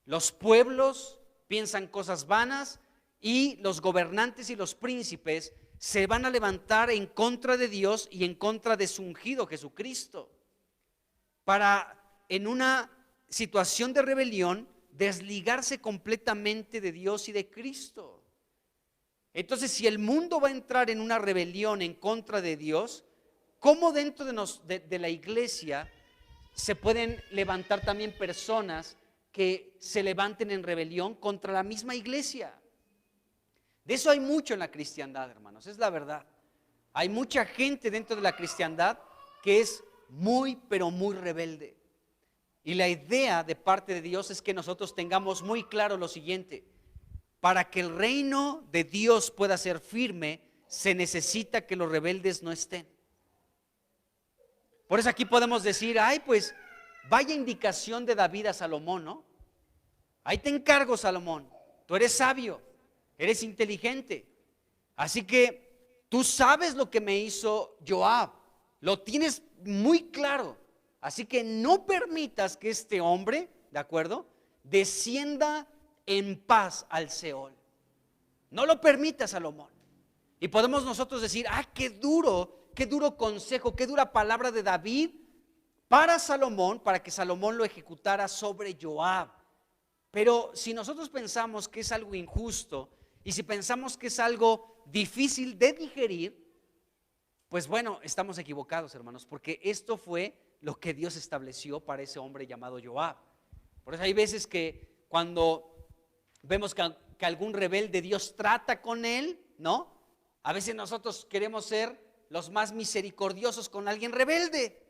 los pueblos piensan cosas vanas y los gobernantes y los príncipes se van a levantar en contra de Dios y en contra de su ungido Jesucristo, para en una situación de rebelión desligarse completamente de Dios y de Cristo. Entonces, si el mundo va a entrar en una rebelión en contra de Dios, ¿cómo dentro de la iglesia se pueden levantar también personas que se levanten en rebelión contra la misma iglesia? De eso hay mucho en la cristiandad, hermanos, es la verdad. Hay mucha gente dentro de la cristiandad que es muy, pero muy rebelde. Y la idea de parte de Dios es que nosotros tengamos muy claro lo siguiente: para que el reino de Dios pueda ser firme, se necesita que los rebeldes no estén. Por eso aquí podemos decir, ay, pues vaya indicación de David a Salomón, ¿no? Ahí te encargo, Salomón, tú eres sabio, eres inteligente, así que tú sabes lo que me hizo Joab, lo tienes muy claro, así que no permitas que este hombre, ¿de acuerdo?, descienda en paz al Seol. No lo permitas, Salomón. Y podemos nosotros decir, qué duro consejo, qué dura palabra de David para Salomón, para que Salomón lo ejecutara sobre Joab. Pero si nosotros pensamos que es algo injusto y si pensamos que es algo difícil de digerir, pues bueno, estamos equivocados, hermanos, porque esto fue lo que Dios estableció para ese hombre llamado Joab. Por eso hay veces que cuando vemos que algún rebelde, Dios trata con él, ¿no? A veces nosotros queremos ser los más misericordiosos con alguien rebelde.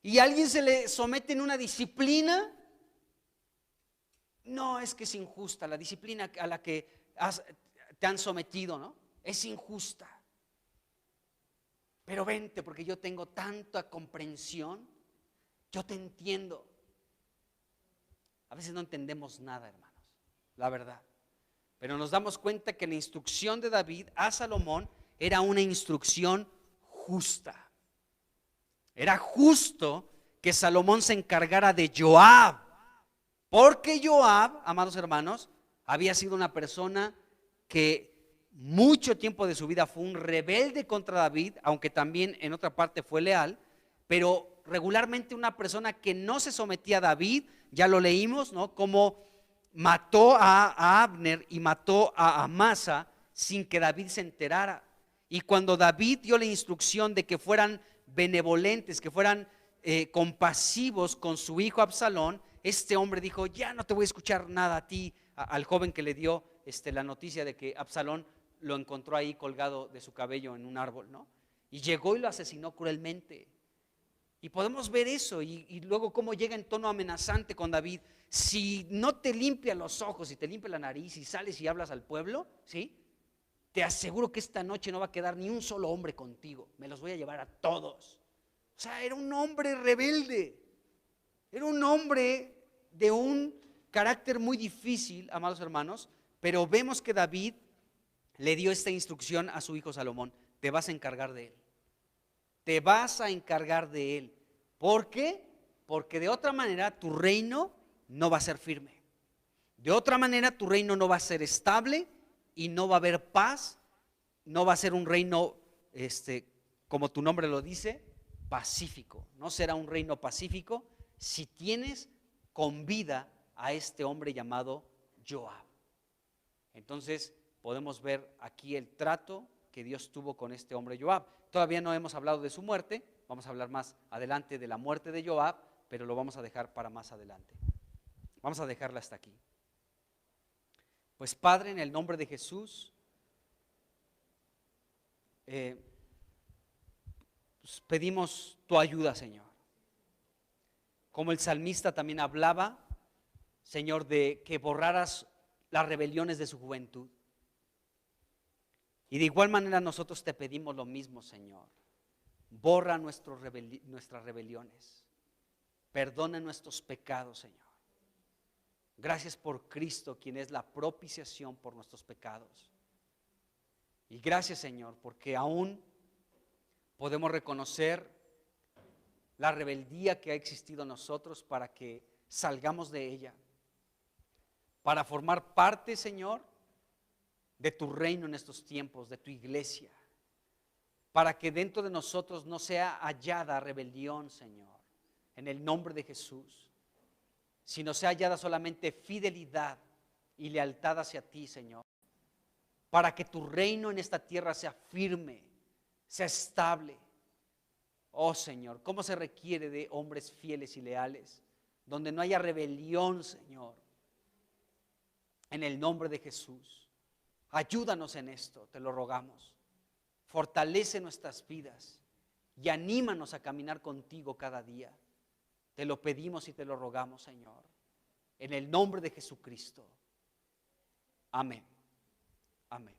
Y a alguien se le somete en una disciplina. No, es que es injusta la disciplina a la que te han sometido, ¿no? Es injusta. Pero vente, porque yo tengo tanta comprensión, yo te entiendo. A veces no entendemos nada, hermanos, la verdad. Pero nos damos cuenta que la instrucción de David a Salomón era una instrucción justa. Era justo que Salomón se encargara de Joab, porque Joab, amados hermanos, había sido una persona que mucho tiempo de su vida fue un rebelde contra David, aunque también en otra parte fue leal, pero regularmente una persona que no se sometía a David. Ya lo leímos, ¿no? Como mató a Abner y mató a Amasa sin que David se enterara. Y cuando David dio la instrucción de que fueran benevolentes, que fueran compasivos con su hijo Absalón, este hombre dijo, ya no te voy a escuchar nada a ti, al joven que le dio la noticia de que Absalón lo encontró ahí colgado de su cabello en un árbol, ¿no? Y llegó y lo asesinó cruelmente. Y podemos ver eso y luego cómo llega en tono amenazante con David. Si no te limpia los ojos y te limpia la nariz y sales y hablas al pueblo, ¿sí? Te aseguro que esta noche no va a quedar ni un solo hombre contigo. Me los voy a llevar a todos. O sea, era un hombre rebelde. Era un hombre de un carácter muy difícil, amados hermanos. Pero vemos que David le dio esta instrucción a su hijo Salomón. Te vas a encargar de él. Te vas a encargar de él. ¿Por qué? Porque de otra manera tu reino no va a ser firme. De otra manera tu reino no va a ser estable y no va a haber paz. No va a ser un reino, como tu nombre lo dice, pacífico. No será un reino pacífico si tienes con vida a este hombre llamado Joab. Entonces podemos ver aquí el trato que Dios tuvo con este hombre Joab. Todavía no hemos hablado de su muerte, vamos a hablar más adelante de la muerte de Joab, pero lo vamos a dejar para más adelante. Vamos a dejarla hasta aquí. Pues Padre, en el nombre de Jesús, pues pedimos tu ayuda, Señor. Como el salmista también hablaba, Señor, de que borraras las rebeliones de su juventud. Y de igual manera nosotros te pedimos lo mismo, Señor. Borra nuestras rebeliones. Perdona nuestros pecados, Señor. Gracias por Cristo, quien es la propiciación por nuestros pecados. Y gracias, Señor, porque aún podemos reconocer la rebeldía que ha existido en nosotros para que salgamos de ella. Para formar parte, Señor, de tu reino en estos tiempos, de tu iglesia, para que dentro de nosotros no sea hallada rebelión, Señor, en el nombre de Jesús, sino sea hallada solamente fidelidad y lealtad hacia ti, Señor, para que tu reino en esta tierra sea firme, sea estable. Oh Señor, ¿cómo se requiere de hombres fieles y leales, donde no haya rebelión, Señor? En el nombre de Jesús. Ayúdanos en esto, te lo rogamos. Fortalece nuestras vidas y anímanos a caminar contigo cada día. Te lo pedimos y te lo rogamos, Señor. En el nombre de Jesucristo. Amén. Amén.